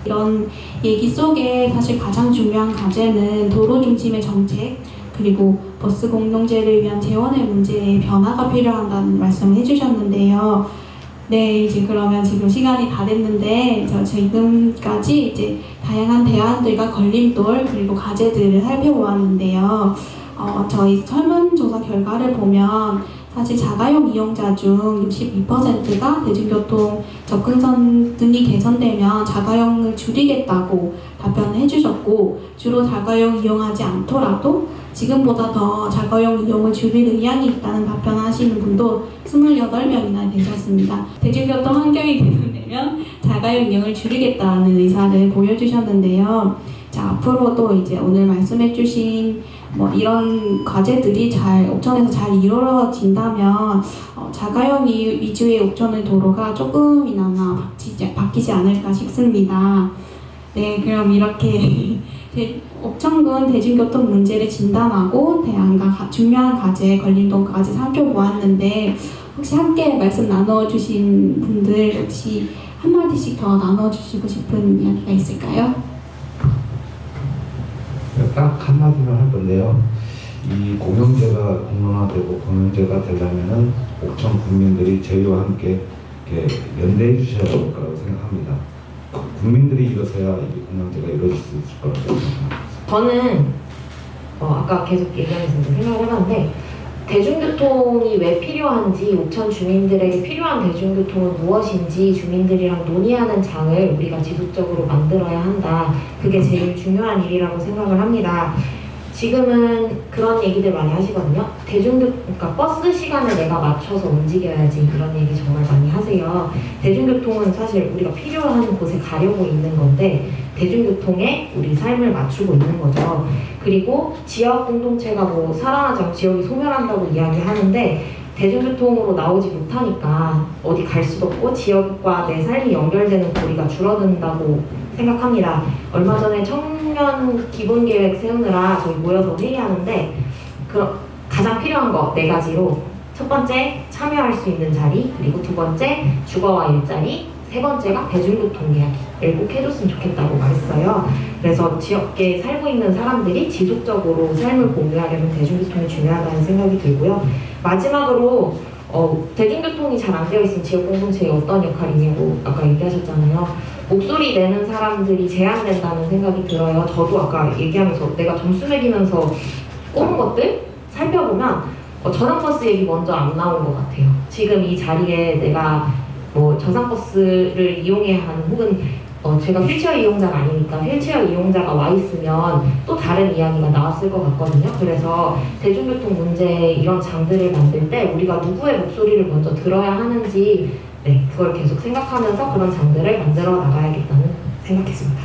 이런 얘기 속에 사실 가장 중요한 과제는 도로 중심의 정책, 그리고 버스 공동체를 위한 재원의 문제에 변화가 필요하다는 말씀을 해주셨는데요. 네, 이제 그러면 지금 시간이 다 됐는데 지금까지 이제 다양한 대안들과 걸림돌 그리고 과제들을 살펴보았는데요. 저희 설문조사 결과를 보면 사실 자가용 이용자 중 62%가 대중교통 접근성 등이 개선되면 자가용을 줄이겠다고 답변을 해주셨고, 주로 자가용 이용하지 않더라도 지금보다 더 자가용 이용을 줄일 의향이 있다는 답변하시는 분도 28명이나 되셨습니다. 대중교통 환경이 개선되면 자가용 이용을 줄이겠다는 의사를 보여주셨는데요. 자, 앞으로도 이제 오늘 말씀해주신 이런 과제들이 옥천에서 잘 이루어진다면 자가용 위주의 옥천의 도로가 조금이나마 바뀌지 않을까 싶습니다. 네, 그럼 이렇게 옥천군 대중교통 문제를 진단하고 대안과 중요한 과제, 걸림돌까지 살펴보았는데, 혹시 함께 말씀 나눠주신 분들 혹시 한마디씩 더 나눠주시고 싶은 이야기가 있을까요? 딱 한마디만 할 건데요. 이 공영제가 공론화되고 공영제가 되려면은 옥천 국민들이 저희와 함께 이렇게 연대해 주셔야 될 거라고 생각합니다. 국민들이 일어서야 이 공영제가 이루어질 수 있을 거라고 생각합니다. 저는 아까 계속 얘기하면서 생각을 해봤는데, 대중교통이 왜 필요한지, 옥천 주민들에게 필요한 대중교통은 무엇인지 주민들이랑 논의하는 장을 우리가 지속적으로 만들어야 한다. 그게 제일 중요한 일이라고 생각을 합니다. 지금은 그런 얘기들 많이 하시거든요. 그러니까 버스 시간을 내가 맞춰서 움직여야지, 이런 얘기 정말 많이 하세요. 대중교통은 사실 우리가 필요한 곳에 가려고 있는 건데, 대중교통에 우리 삶을 맞추고 있는 거죠. 그리고 지역 공동체가 살아나지 않고 지역이 소멸한다고 이야기하는데, 대중교통으로 나오지 못하니까 어디 갈 수도 없고 지역과 내 삶이 연결되는 거리가 줄어든다고 생각합니다. 얼마 전에 청년 기본계획 세우느라 저희 모여서 회의하는데, 가장 필요한 거 4가지로, 첫 번째 참여할 수 있는 자리, 그리고 두 번째 주거와 일자리, 세 번째가 대중교통 이야기를 꼭 해줬으면 좋겠다고 말했어요. 그래서 지역에 살고 있는 사람들이 지속적으로 삶을 공유하려면 대중교통이 중요하다는 생각이 들고요. 마지막으로 대중교통이 잘 안 되어 있으면 지역 공동체에 어떤 역할이냐고 아까 얘기하셨잖아요. 목소리 내는 사람들이 제한된다는 생각이 들어요. 저도 아까 얘기하면서 내가 점수 매기면서 꼽은 것들 살펴보면 저상버스 얘기 먼저 안 나온 것 같아요. 지금 이 자리에 내가 저상버스를 이용해야 하는, 혹은 제가 휠체어 이용자가 아니니까 휠체어 이용자가 와 있으면 또 다른 이야기가 나왔을 것 같거든요. 그래서 대중교통 문제 이런 장들을 만들 때 우리가 누구의 목소리를 먼저 들어야 하는지 그걸 계속 생각하면서 그런 장들을 만들어 나가야겠다는 생각했습니다.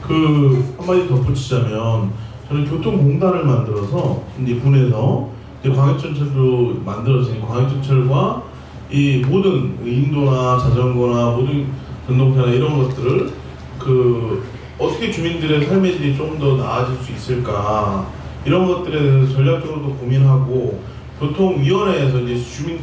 그 한마디 덧붙이자면 저는 교통공단을 만들어서 이제 군에서 이제 광역전철도 만들어지니 광역전철과 이 모든 인도나 자전거나 모든 전동차나 이런 것들을 그 어떻게 주민들의 삶의 질이 좀 더 나아질 수 있을까 이런 것들에 대해서 전략적으로도 고민하고 교통위원회에서 이제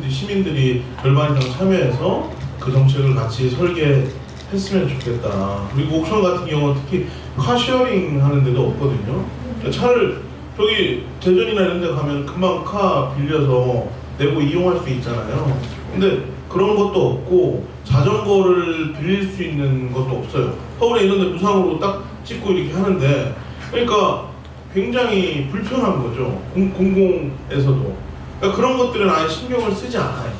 시민들이 절반 이상 참여해서 그 정책을 같이 설계했으면 좋겠다. 그리고 옥션 같은 경우는 특히 카쉐어링 하는 데도 없거든요. 그러니까 차를 저기 대전이나 이런 데 가면 금방 카 빌려서 내고 이용할 수 있잖아요. 근데 그런 것도 없고 자전거를 빌릴 수 있는 것도 없어요. 서울에 이런 데 무상으로 딱 찍고 이렇게 하는데 그러니까 굉장히 불편한 거죠. 공공에서도. 그러니까 그런 것들은 아예 신경을 쓰지 않아요.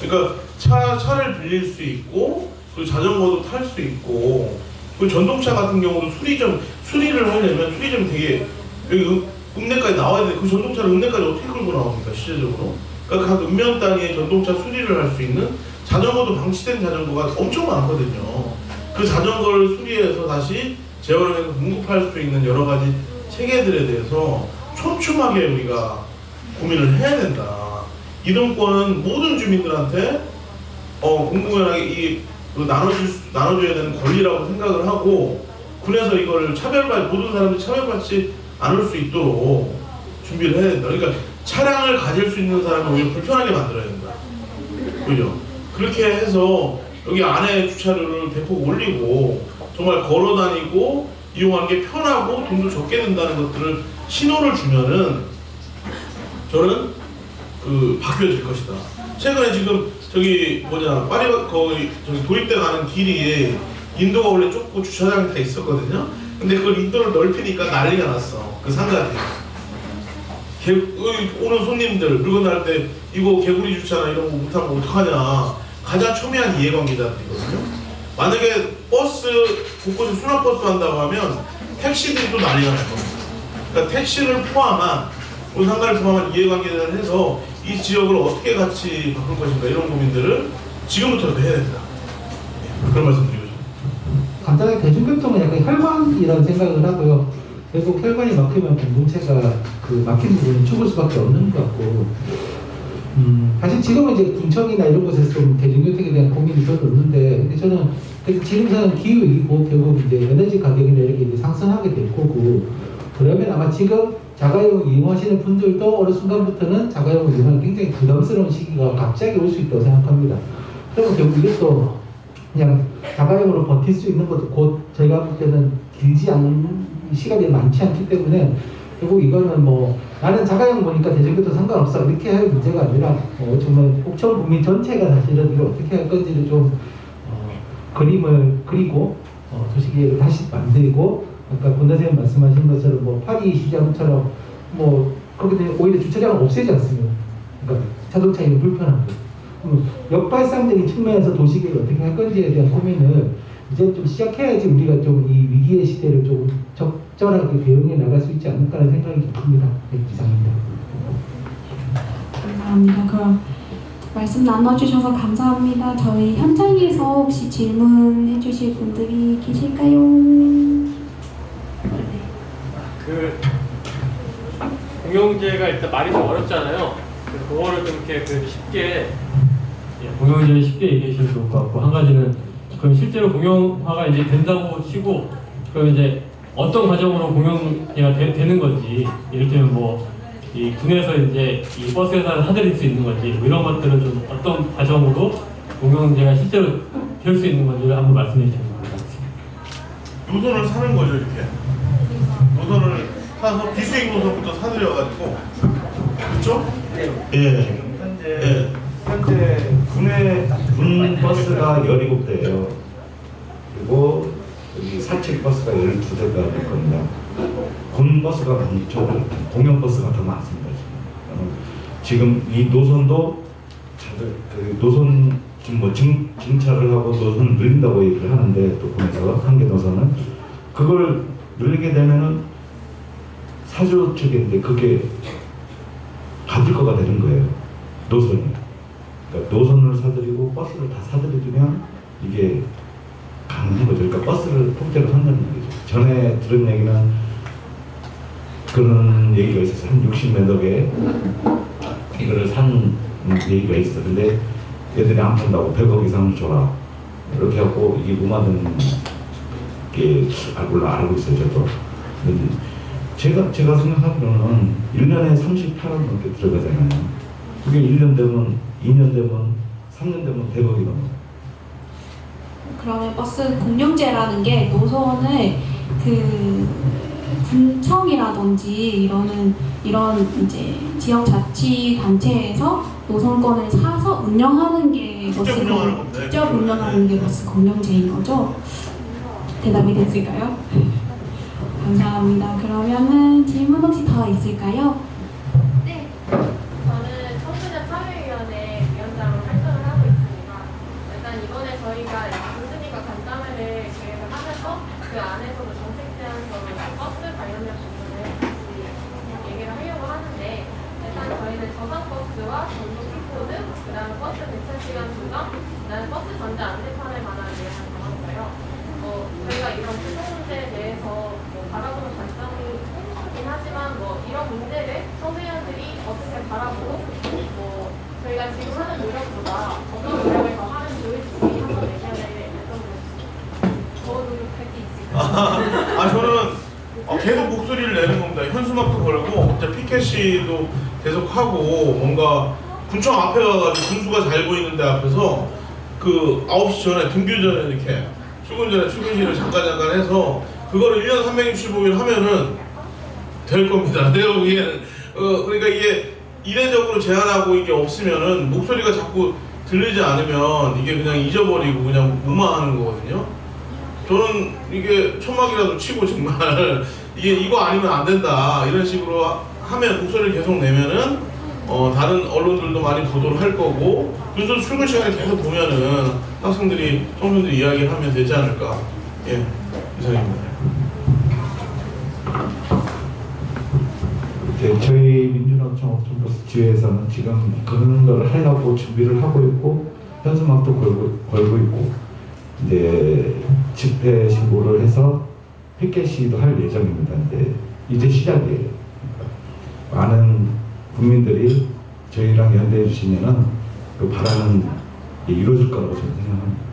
그러니까 차를 빌릴 수 있고 그리고 자전거도 탈 수 있고 그 전동차 같은 경우도 수리를 하려면 수리점 되게 여기 읍내까지 나와야 되는데 그 전동차를 읍내까지 어떻게 끌고 나옵니까 실제적으로? 그러니까 각 읍면 단위의 전동차 수리를 할 수 있는 자전거도 방치된 자전거가 엄청 많거든요. 그 자전거를 수리해서 다시 재활용해서 공급할 수 있는 여러 가지 체계들에 대해서 촘촘하게 우리가 고민을 해야 된다. 이동권은 모든 주민들한테 공공연하게 나눠줘야 되는 권리라고 생각을 하고 군에서 이걸 모든 사람들이 차별받지 않을 수 있도록 준비를 해야 된다. 그러니까 차량을 가질 수 있는 사람은 오히려 불편하게 만들어야 된다. 그죠? 그렇게 해서 여기 안에 주차료를 대폭 올리고 정말 걸어 다니고 이용하는 게 편하고 돈도 적게 든다는 것들을 신호를 주면은 저는 바뀌어질 것이다. 최근에 지금 저기 도입돼 가는 길이 인도가 원래 좁고 주차장이 다 있었거든요. 근데 그걸 인도를 넓히니까 난리가 났어. 그 상가들이. 오는 손님들 물건 날 때 이거 개구리 주차나 이런 거 못하면 어떡하냐. 가장 첨예한 이해관계자들이거든요. 만약에 버스 곳곳에 수납버스 한다고 하면 택시들이 또 난리가 날 겁니다. 그러니까 택시를 포함한 우리 상가를 포함한 이해관계자를 해서 이 지역을 어떻게 같이 바꿀 것인가 이런 고민들을 지금부터 해야 된다. 그런 말씀 드리고 싶습니다. 간단하게 대중교통은 약간 혈관이라는 생각을 하고요. 결국 혈관이 막히면 공동체가 막힌 부분이 죽을 수밖에 없는 것 같고, 사실 지금은 이제 군청이나 이런 곳에서 좀 대중교통에 대한 고민이 별로 없는데, 근데 저는 지금서는 기후이고 결국 이제 에너지 가격이나 이렇게 이제 상승하게 될 거고, 그러면 아마 지금 자가용을 이용하시는 분들도 어느 순간부터는 자가용을 이용하는 굉장히 부담스러운 시기가 갑자기 올 수 있다고 생각합니다. 그러면 결국 이것도 그냥 자가용으로 버틸 수 있는 것도 곧 저희가 볼 때는 길지 않은 시간이 많지 않기 때문에 결국 이거는 나는 자가용 보니까 대중교통 상관없어 이렇게 할 문제가 아니라 정말 옥천 국민 전체가 사실은 이걸 어떻게 할 건지를 좀 그림을 그리고 도시계획을 다시 만들고 아까 권 선생님 말씀하신 것처럼 파리 시장처럼 그렇게 되면 오히려 주차장을 없애지 않습니다. 그러니까 자동차 이용 불편한 거. 역발상적인 측면에서 도시계획을 어떻게 할 건지에 대한 고민을 이제 좀 시작해야지 우리가 좀 이 위기의 시대를 좀 적절하게 대응해 나갈 수 있지 않을까라는 생각이 좀 듭니다. 이상입니다. 감사합니다. 그럼 말씀 나눠주셔서 감사합니다. 저희 현장에서 혹시 질문해 주실 분들이 계실까요? 공영제가 일단 말이 좀 어렵잖아요. 그래서 그거를 좀 이렇게 쉽게 공영제를 쉽게 얘기해 주시면 좋을 것 같고, 한 가지는 그럼 실제로 공영화가 이제 된다고 치고 그럼 이제 어떤 과정으로 공영제가 되는 건지, 이를테면 이 군에서 이제 이 버스 회사를 사들일 수 있는 건지 이런 것들은 좀 어떤 과정으로 공영제가 실제로 될 수 있는 건지를 한번 말씀해 주시면 좋겠습니다. 노선을 사는 거죠 이렇게. 노선을 사서 비수익 노선부터 사들여가지고 그렇죠? 예. 현재 군 버스가 17대예요. 그리고 여기 사측 버스가 12대가 될 겁니다. 군 버스가 많죠. 공영 버스가 더 많습니다. 지금 이 노선도 노선 지금 뭐 증차를 하고 노선을 늘린다고 얘기를 하는데 도권에서 한계 노선은 그걸 늘리게 되면은 사주 측인데 그게 가질 거가 되는 거예요. 노선이. 그러니까 노선을 사들이고 버스를 다 사들여주면 이게 가능한 거죠. 그러니까 버스를 통째로 산다는 얘기죠. 전에 들은 얘기는 그런 얘기가 있었어요. 한 60몇 억에 이거를 산 얘기가 있어. 근데 얘들이 안 판다고 100억 이상을 줘라. 이렇게 하고 이게 무마된 게 알고 있어요. 저도. 근데 제가 생각하기로는 1년에 38억 넘게 들어가잖아요. 그게 1년 되면 2년 되면 3년 되면 100억이 넘어요. 그러면 버스 공영제라는 게 노선을 그 군청이라든지 이런 이제 지역 자치 단체에서 노선권을 사서 운영하는 게 직접 운영하는 건데. 직접 운영하는 게 버스 공영제인 거죠? 대답이 됐을까요? 감사합니다. 그러면은 질문 혹시 더 있을까요? 네. 저는 청소년 참여위원회 위원장으로 활동을 하고 있습니다. 일단 이번에 저희가 교수님과 간담회를 계획을 하면서 그 안에서도 정책 제안서로 버스 관련된 부분을 같이 얘기를 하려고 하는데 일단 저희는 저상버스와 전동 킥보드, 그 다음에 버스 배차 시간 조정, 그 다음에 버스 전자 안내판에 관한 내용을 담았어요. 저희가 이런 교통 문제에 대해서 바라보는 관점이 있긴 하지만 이런 문제를 청소년들이 어떻게 바라보고 저희가 지금 하는 노력보다 어떤 노력을 더 하면 좋을지 한번 의견을 여쭤보고 더 노력할 게 있을까요? 저는 계속 목소리를 내는 겁니다. 현수막도 걸고 이제 피켓시도 계속 하고 뭔가 군청 앞에 가가지고 군수가 잘 보이는 데 앞에서 그 9시 전에 등교 전에 이렇게 출근 전에 출근시를 잠깐 해서 그거를 1년 365일 하면은 될 겁니다. 내가 보기에는 그러니까 이게 이례적으로 제한하고 이게 없으면은 목소리가 자꾸 들리지 않으면 이게 그냥 잊어버리고 그냥 무마하는 거거든요. 저는 이게 천막이라도 치고 정말 이거 아니면 안 된다 이런 식으로 하면 목소리를 계속 내면은 다른 언론들도 많이 보도를 할 거고 그래서 출근 시간에 계속 보면은 학생들이 청소년들이 이야기를 하면 되지 않을까. 예, 이상입니다. 네, 저희 민주노총 옥천버스 지회에서는 지금 그런 걸 하려고 준비를 하고 있고 현수막도 걸고 있고 이제 집회 신고를 해서 피켓 시위도 할 예정입니다. 이제 시작이에요. 많은 국민들이 저희랑 연대해 주시면은 그 바라는 게 이루어질 거라고 저는 생각합니다.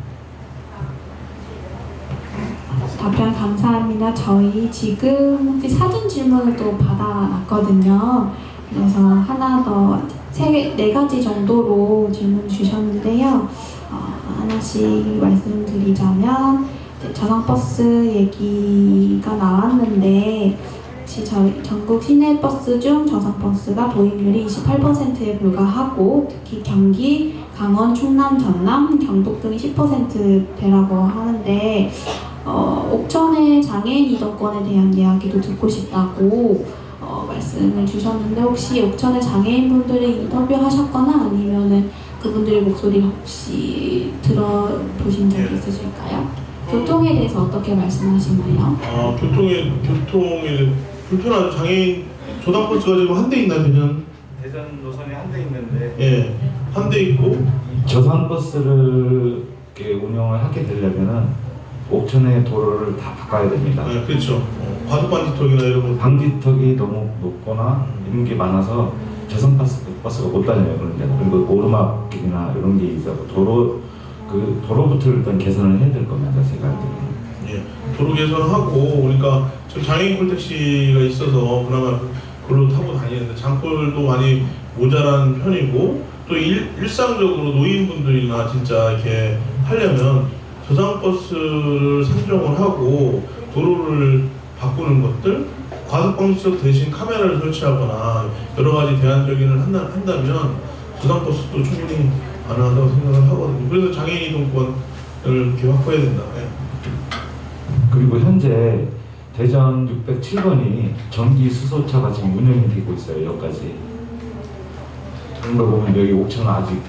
답변 감사합니다. 저희 지금 혹시 사전 질문을 또 받아놨거든요. 그래서 하나 더 4가지 정도로 질문 주셨는데요. 하나씩 말씀드리자면 저상버스 얘기가 나왔는데 혹시 저희 전국 시내버스 중 저상버스가 도입률이 28%에 불과하고 특히 경기, 강원, 충남, 전남, 경북 등이 10%대라고 하는데 옥천의 장애인 이동권에 대한 이야기도 듣고 싶다고 말씀을 주셨는데 혹시 옥천의 장애인분들을 인터뷰하셨거나 아니면은 그분들의 목소리를 혹시 들어보신 적이 있으실까요? 교통에 대해서 어떻게 말씀하시나요? 교통에 불편하죠. 장애인 조당버스가 지금 한 대 있나요, 대전 노선에 한 대 있는데 예, 한 대 있고 저상버스를 이렇게 운영을 하게 되려면은 옥천의 도로를 다 바꿔야 됩니다. 네, 그렇죠. 과속방지턱이나 이런 거 방지턱이 너무 높거나 이런 게 많아서 저상버스가 못 다녀요. 그리고 오르막길이나 이런 게 있어서 도로부터 일단 개선을 해야 될 겁니다. 제가 알기로는. 예, 도로 개선하고 그러니까 지금 장애인 콜택시가 있어서 그나마 그걸로 타고 다니는데 장콜도 많이 모자란 편이고 또 일상적으로 노인분들이나 진짜 이렇게 하려면 저상버스를 선정을 하고 도로를 바꾸는 것들 과속방지턱 대신 카메라를 설치하거나 여러 가지 대안적인을 한다면 저상버스도 충분히 가능하다고 생각을 하거든요. 그래서 장애인 이동권을 이렇게 확보해야 된다. 예. 그리고 현재 대전 607번이 전기 수소차가 지금 운영이 되고 있어요. 여기까지. 그런 거 보면 여기 옥천은 아직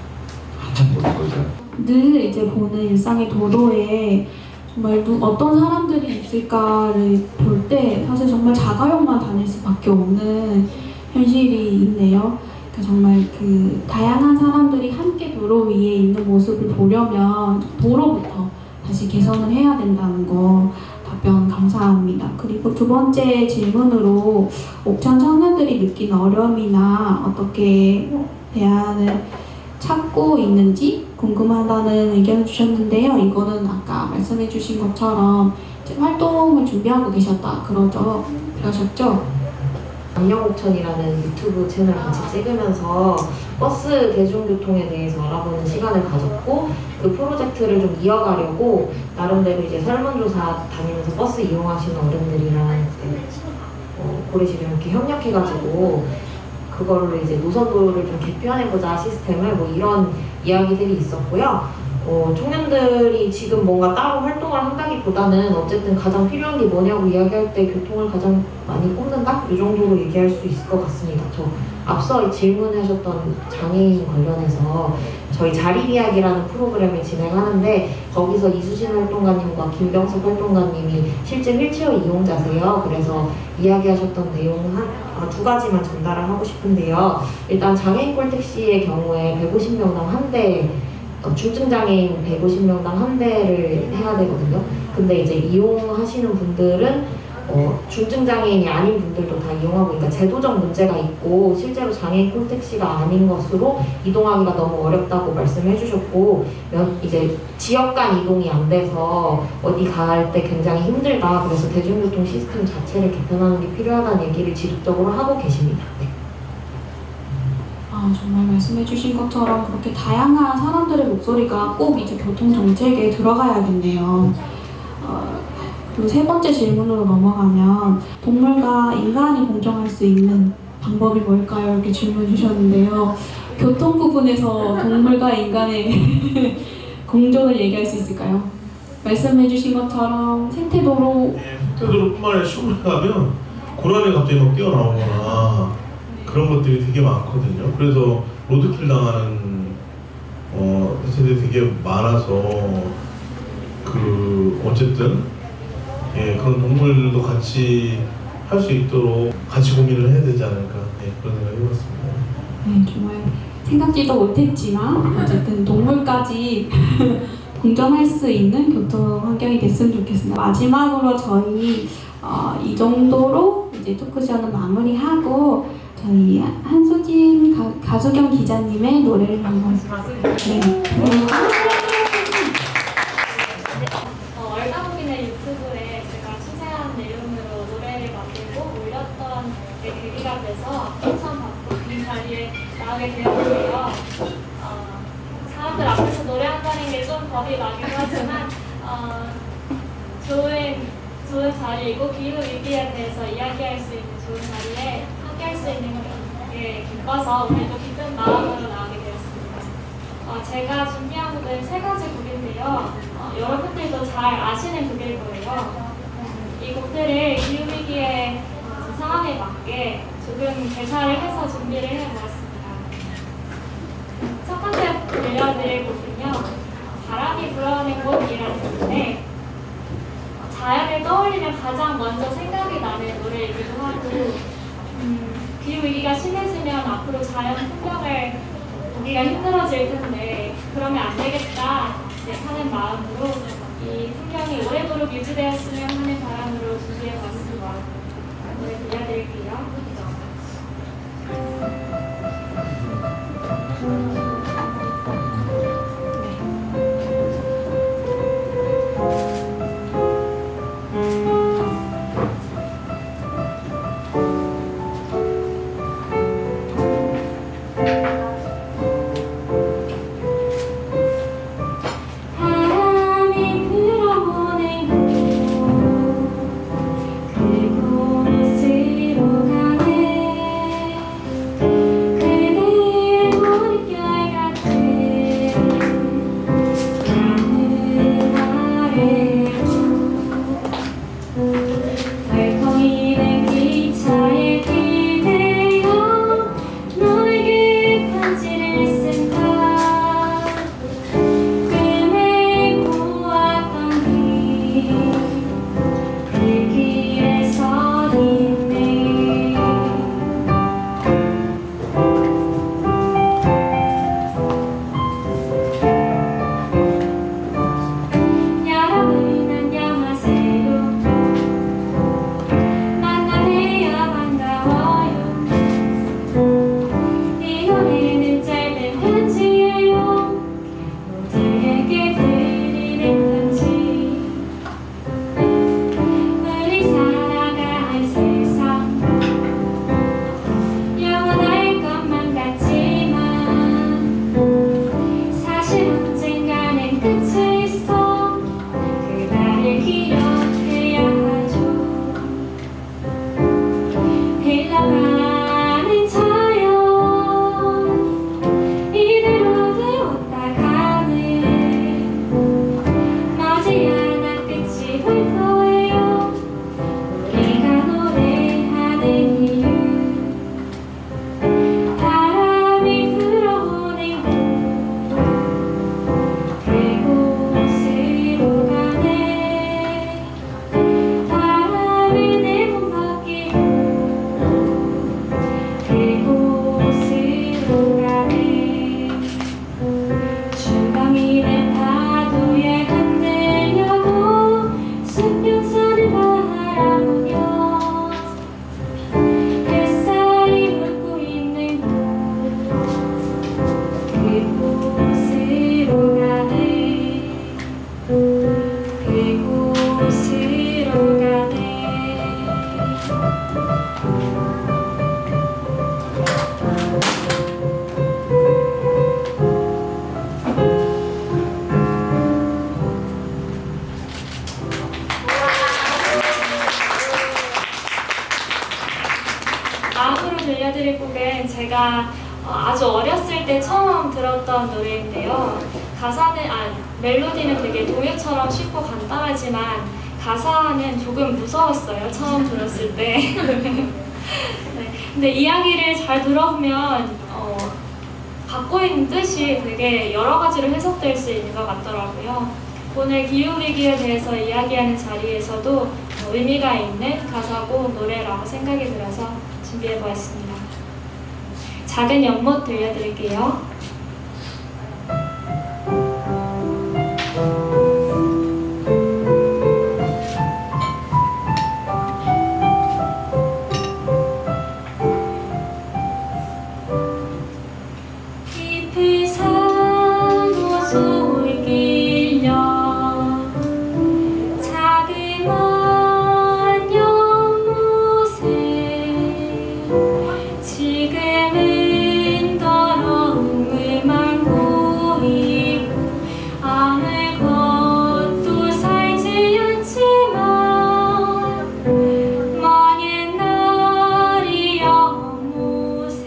한참 모를 거죠. 늘 이제 보는 일상의 도로에 정말 어떤 사람들이 있을까를 볼 때 사실 정말 자가용만 다닐 수밖에 없는 현실이 있네요. 그러니까 정말 그 다양한 사람들이 함께 도로 위에 있는 모습을 보려면 도로부터 다시 개선을 해야 된다는 거 답변 감사합니다. 그리고 두 번째 질문으로 옥천 청년들이 느낀 어려움이나 어떻게 대안을 찾고 있는지 궁금하다는 의견을 주셨는데요. 이거는 아까 말씀해 주신 것처럼 이제 활동을 준비하고 계셨다 그러셨죠? 안녕옥천이라는 유튜브 채널 같이 찍으면서 버스 대중교통에 대해서 알아보는 시간을 가졌고 그 프로젝트를 좀 이어가려고 나름대로 이제 설문조사 다니면서 버스 이용하시는 어른들이랑 고래시랑 이렇게 협력해가지고 그거를 이제 노선도를 좀 개편해보자 시스템을 뭐 이런 이야기들이 있었고요. 청년들이 지금 뭔가 따로 활동을 한다기보다는 어쨌든 가장 필요한 게 뭐냐고 이야기할 때 교통을 가장 많이 꼽는다? 이 정도로 얘기할 수 있을 것 같습니다. 저 앞서 질문하셨던 장애인 관련해서 저희 자립이야기라는 프로그램을 진행하는데 거기서 이수진 활동가님과 김병석 활동가님이 실제 휠체어 이용자세요. 그래서 이야기하셨던 내용 두 가지만 전달을 하고 싶은데요. 일단 장애인 꼴택시의 경우에 150명당 한 대 중증장애인 150명당 한 대를 해야 되거든요. 근데 이제 이용하시는 분들은 중증장애인이 아닌 분들도 다 이용하고, 그러니까 제도적 문제가 있고 실제로 장애인 콜택시가 아닌 것으로 이동하기가 너무 어렵다고 말씀해 주셨고, 이제 지역 간 이동이 안 돼서 어디 갈 때 굉장히 힘들다. 그래서 대중교통 시스템 자체를 개편하는 게 필요하다는 얘기를 지속적으로 하고 계십니다. 네. 정말 말씀해주신 것처럼 그렇게 다양한 사람들의 목소리가 꼭 이제 교통 정책에 들어가야겠네요. 그리고 세 번째 질문으로 넘어가면 동물과 인간이 공존할 수 있는 방법이 뭘까요? 이렇게 질문 주셨는데요. 교통 부분에서 동물과 인간의 공존을 얘기할 수 있을까요? 말씀해주신 것처럼 생태도로 생태도로뿐만 아니라 시골에 가면 고라니 갑자기 막 뛰어나오거나 그런 것들이 되게 많거든요. 그래서 로드킬 당하는 세대들이 되게 많아서 어쨌든 그런 동물도 같이 할 수 있도록 같이 고민을 해야 되지 않을까 그런 생각을 해봤습니다. 네, 정말 생각지도 못했지만 어쨌든 동물까지 공존할 수 있는 교통 환경이 됐으면 좋겠습니다. 마지막으로 저희 이 정도로 이제 토크쇼는 마무리하고 저희 한수진 가수경 기자님의 노래를 한번 얼가복이네 유튜브에 제가 추세한 내용으로 노래를 만들고 올렸던 게 계기가 돼서 추천받고 이 자리에 나오게 되었는데요. 사람들 앞에서 노래한다는 게 좀 겁이 나긴 하지만 좋은 자리이고 기후위기에 대해서 이야기할 수 있는 좋은 자리에 함께할 수 있는 게 기뻐서 오늘도 기쁜 마음으로 나오게 되었습니다. 제가 준비한 곡은 세 가지 곡인데요. 여러분들도 잘 아시는 곡일 거예요. 이 곡들을 기후위기의 상황에 맞게 조금 개사를 해서 준비를 해보았습니다. 첫 번째 들려드릴 곡은요. 바람이 불어오는 곳이라는 곡인데 자연을 떠올리면 가장 먼저 생각이 나는 노래이기도 하고 기후위기가 심해지면 앞으로 자연 풍경을 보기가 힘들어질 텐데 그러면 안 되겠다 하는 마음으로 이 풍경이 오래도록 유지되었으면 하는 바람으로 준비해봤습니다. 노래 들려드릴게요. 어렸을 때 처음 들었던 노래인데요. 멜로디는 되게 동요처럼 쉽고 간단하지만 가사는 조금 무서웠어요. 처음 들었을 때. 네, 근데 이야기를 잘 들어보면 갖고 있는 뜻이 되게 여러 가지로 해석될 수 있는 것 같더라고요. 오늘 기후위기에 대해서 이야기하는 자리에서도 의미가 있는 가사고 노래라고 생각이 들어서 준비해보았습니다. 작은 연못 들려드릴게요. 깊이 산호 솔길려 자그만 연못에 지금은 더러움을만 보이고 아무것도 살지 않지만 먼 옛날이 연못에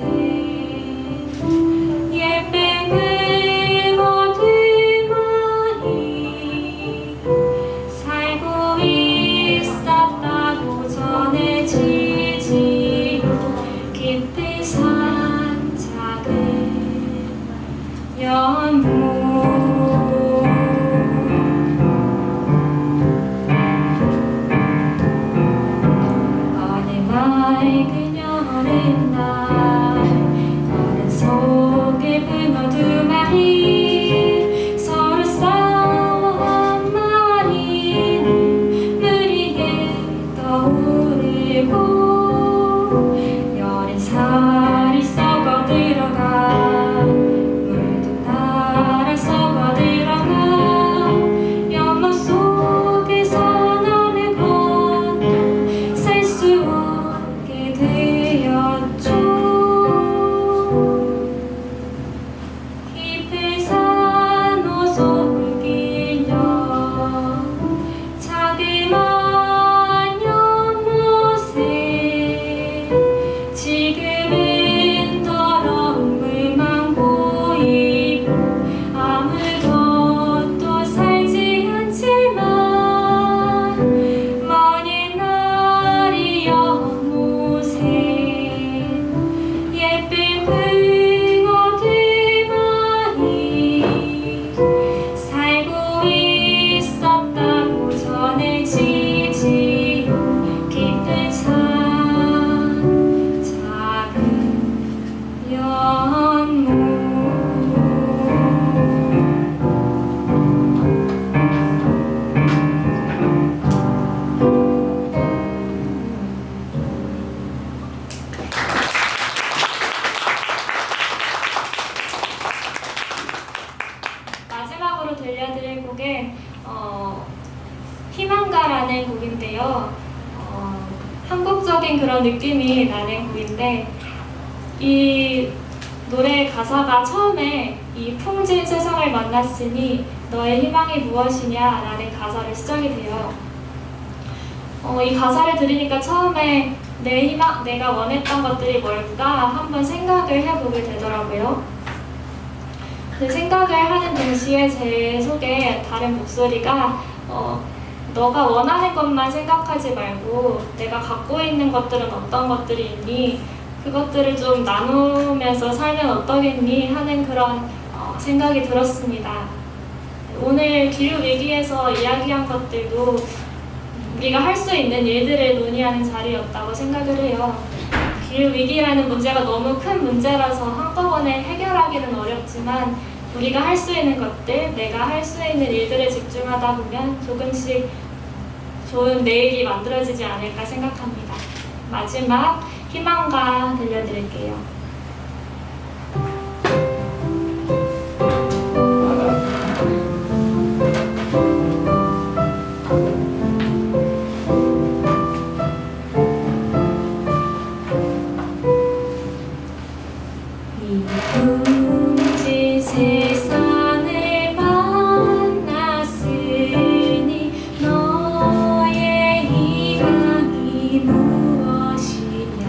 예쁜 붕어들만이 살고 있었다고 전해지지요. 깊이 산 작은 연못 어느 맑은 여름 날 마른 속에 붕어 두 마리 서로 싸워 한 마리는 물 위에 떠오르고 여린 살이 썩어 들어가 물도 따라 썩어 들어가 연못 속에서 남의 것도 살 수 없게 되었죠. 깊이 산호 솔길려 자그만 연못에 지금은 더러움을만 보이고 아무것도 살지 않지만 먼 옛날이 연못에 예쁜 붕어들만이 살고 있었다고 전해지지요. 깊은 산 작은 연못 마지막으로 들려드릴 곡은 희망가라는 곡인데요. 한국적인 그런 느낌이 나는 곡인데 이 노래 가사가 처음에 이 풍진 세상을 만났으니 너의 희망이 무엇이냐 라는 가사를 시작이 돼요. 이 가사를 들으니까 처음에 내 희망, 내가 원했던 것들이 뭘까 한번 생각을 해보게 되더라고요. 그 생각을 하는 동시에 제 속에 다른 목소리가 너가 원하는 것만 생각하지 말고 내가 갖고 있는 것들은 어떤 것들이 있니? 그것들을 좀 나누면서 살면 어떠겠니? 하는 그런 생각이 들었습니다. 오늘 기후위기에서 이야기한 것들도 우리가 할 수 있는 일들을 논의하는 자리였다고 생각을 해요. 기후위기라는 문제가 너무 큰 문제라서 한꺼번에 해결하기는 어렵지만 우리가 할 수 있는 것들, 내가 할 수 있는 일들에 집중하다 보면 조금씩 좋은 내일이 만들어지지 않을까 생각합니다. 마지막 희망가 들려드릴게요. 풍진 세상을 만났으니 너의 희망이 무엇이냐?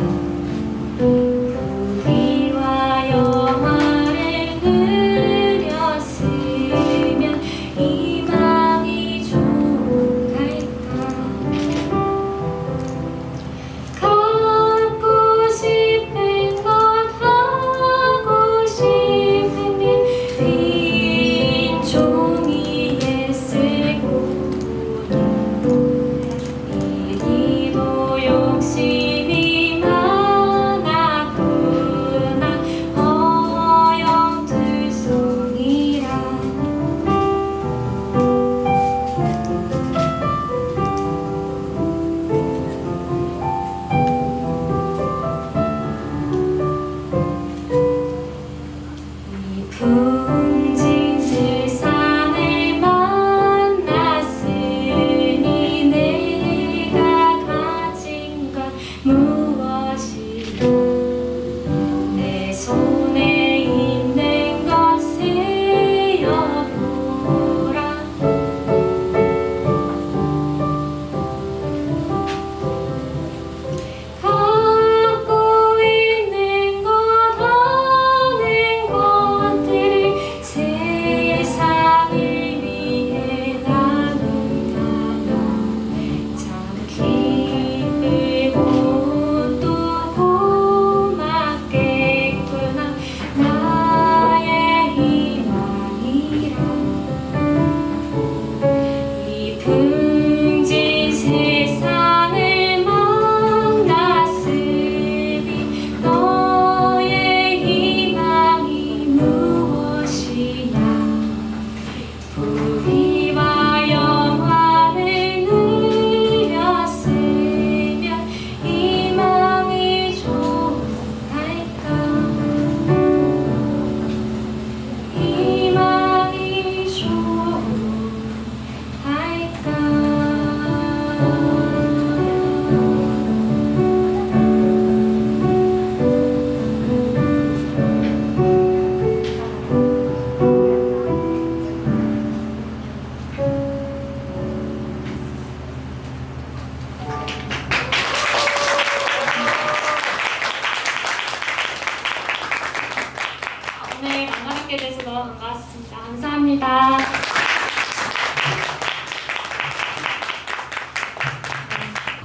풍진 세상을 만났으니 내가 가진 건 무엇이냐 내 손에 있는 것 세어보라 갖고 있는 것 하는 것들을 세상을 위해 나눈다면 참 기쁘고 또 고맙겠구나 나의 희망이라 이 풍진 세상을 만났으니 너의 희망이 무엇이냐 부귀와 영화를 누렸으면 희망이 좋을까 희망이 오늘 만나뵙게 돼서 너무 반갑습니다. 감사합니다.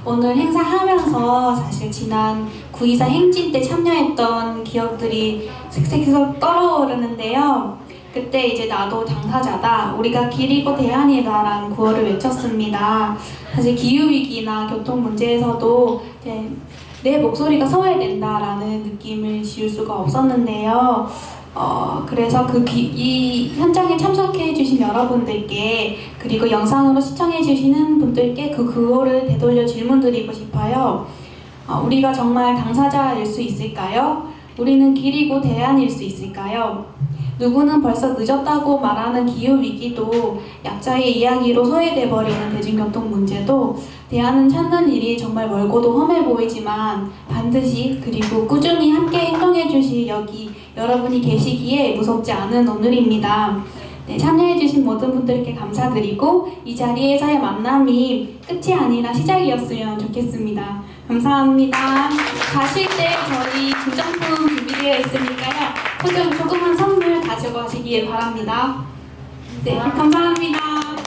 오늘 행사하면서 사실 지난 9.24 행진 때 참여했던 기억들이 색색해서 떠오르는데요. 그때 이제 나도 당사자다, 우리가 길이고 대안이다라는 구호를 외쳤습니다. 사실 기후위기나 교통 문제에서도 이제 내 목소리가 서야 된다라는 느낌을 지울 수가 없었는데요. 그래서 이 현장에 참석해 주신 여러분들께 그리고 영상으로 시청해 주시는 분들께 그 구호를 되돌려 질문드리고 싶어요. 우리가 정말 당사자일 수 있을까요? 우리는 길이고 대안일 수 있을까요? 누구는 벌써 늦었다고 말하는 기후위기도 약자의 이야기로 소외돼버리는 대중교통 문제도 대안은 찾는 일이 정말 멀고도 험해 보이지만 반드시 그리고 꾸준히 함께 행동해 주실 여기 여러분이 계시기에 무섭지 않은 오늘입니다. 네, 참여해주신 모든 분들께 감사드리고 이 자리에서의 만남이 끝이 아니라 시작이었으면 좋겠습니다. 감사합니다. 가실 때 저희 구정품 준비되어 있으니까요. 조그만 선물 가지고 가시길 바랍니다. 네, 감사합니다.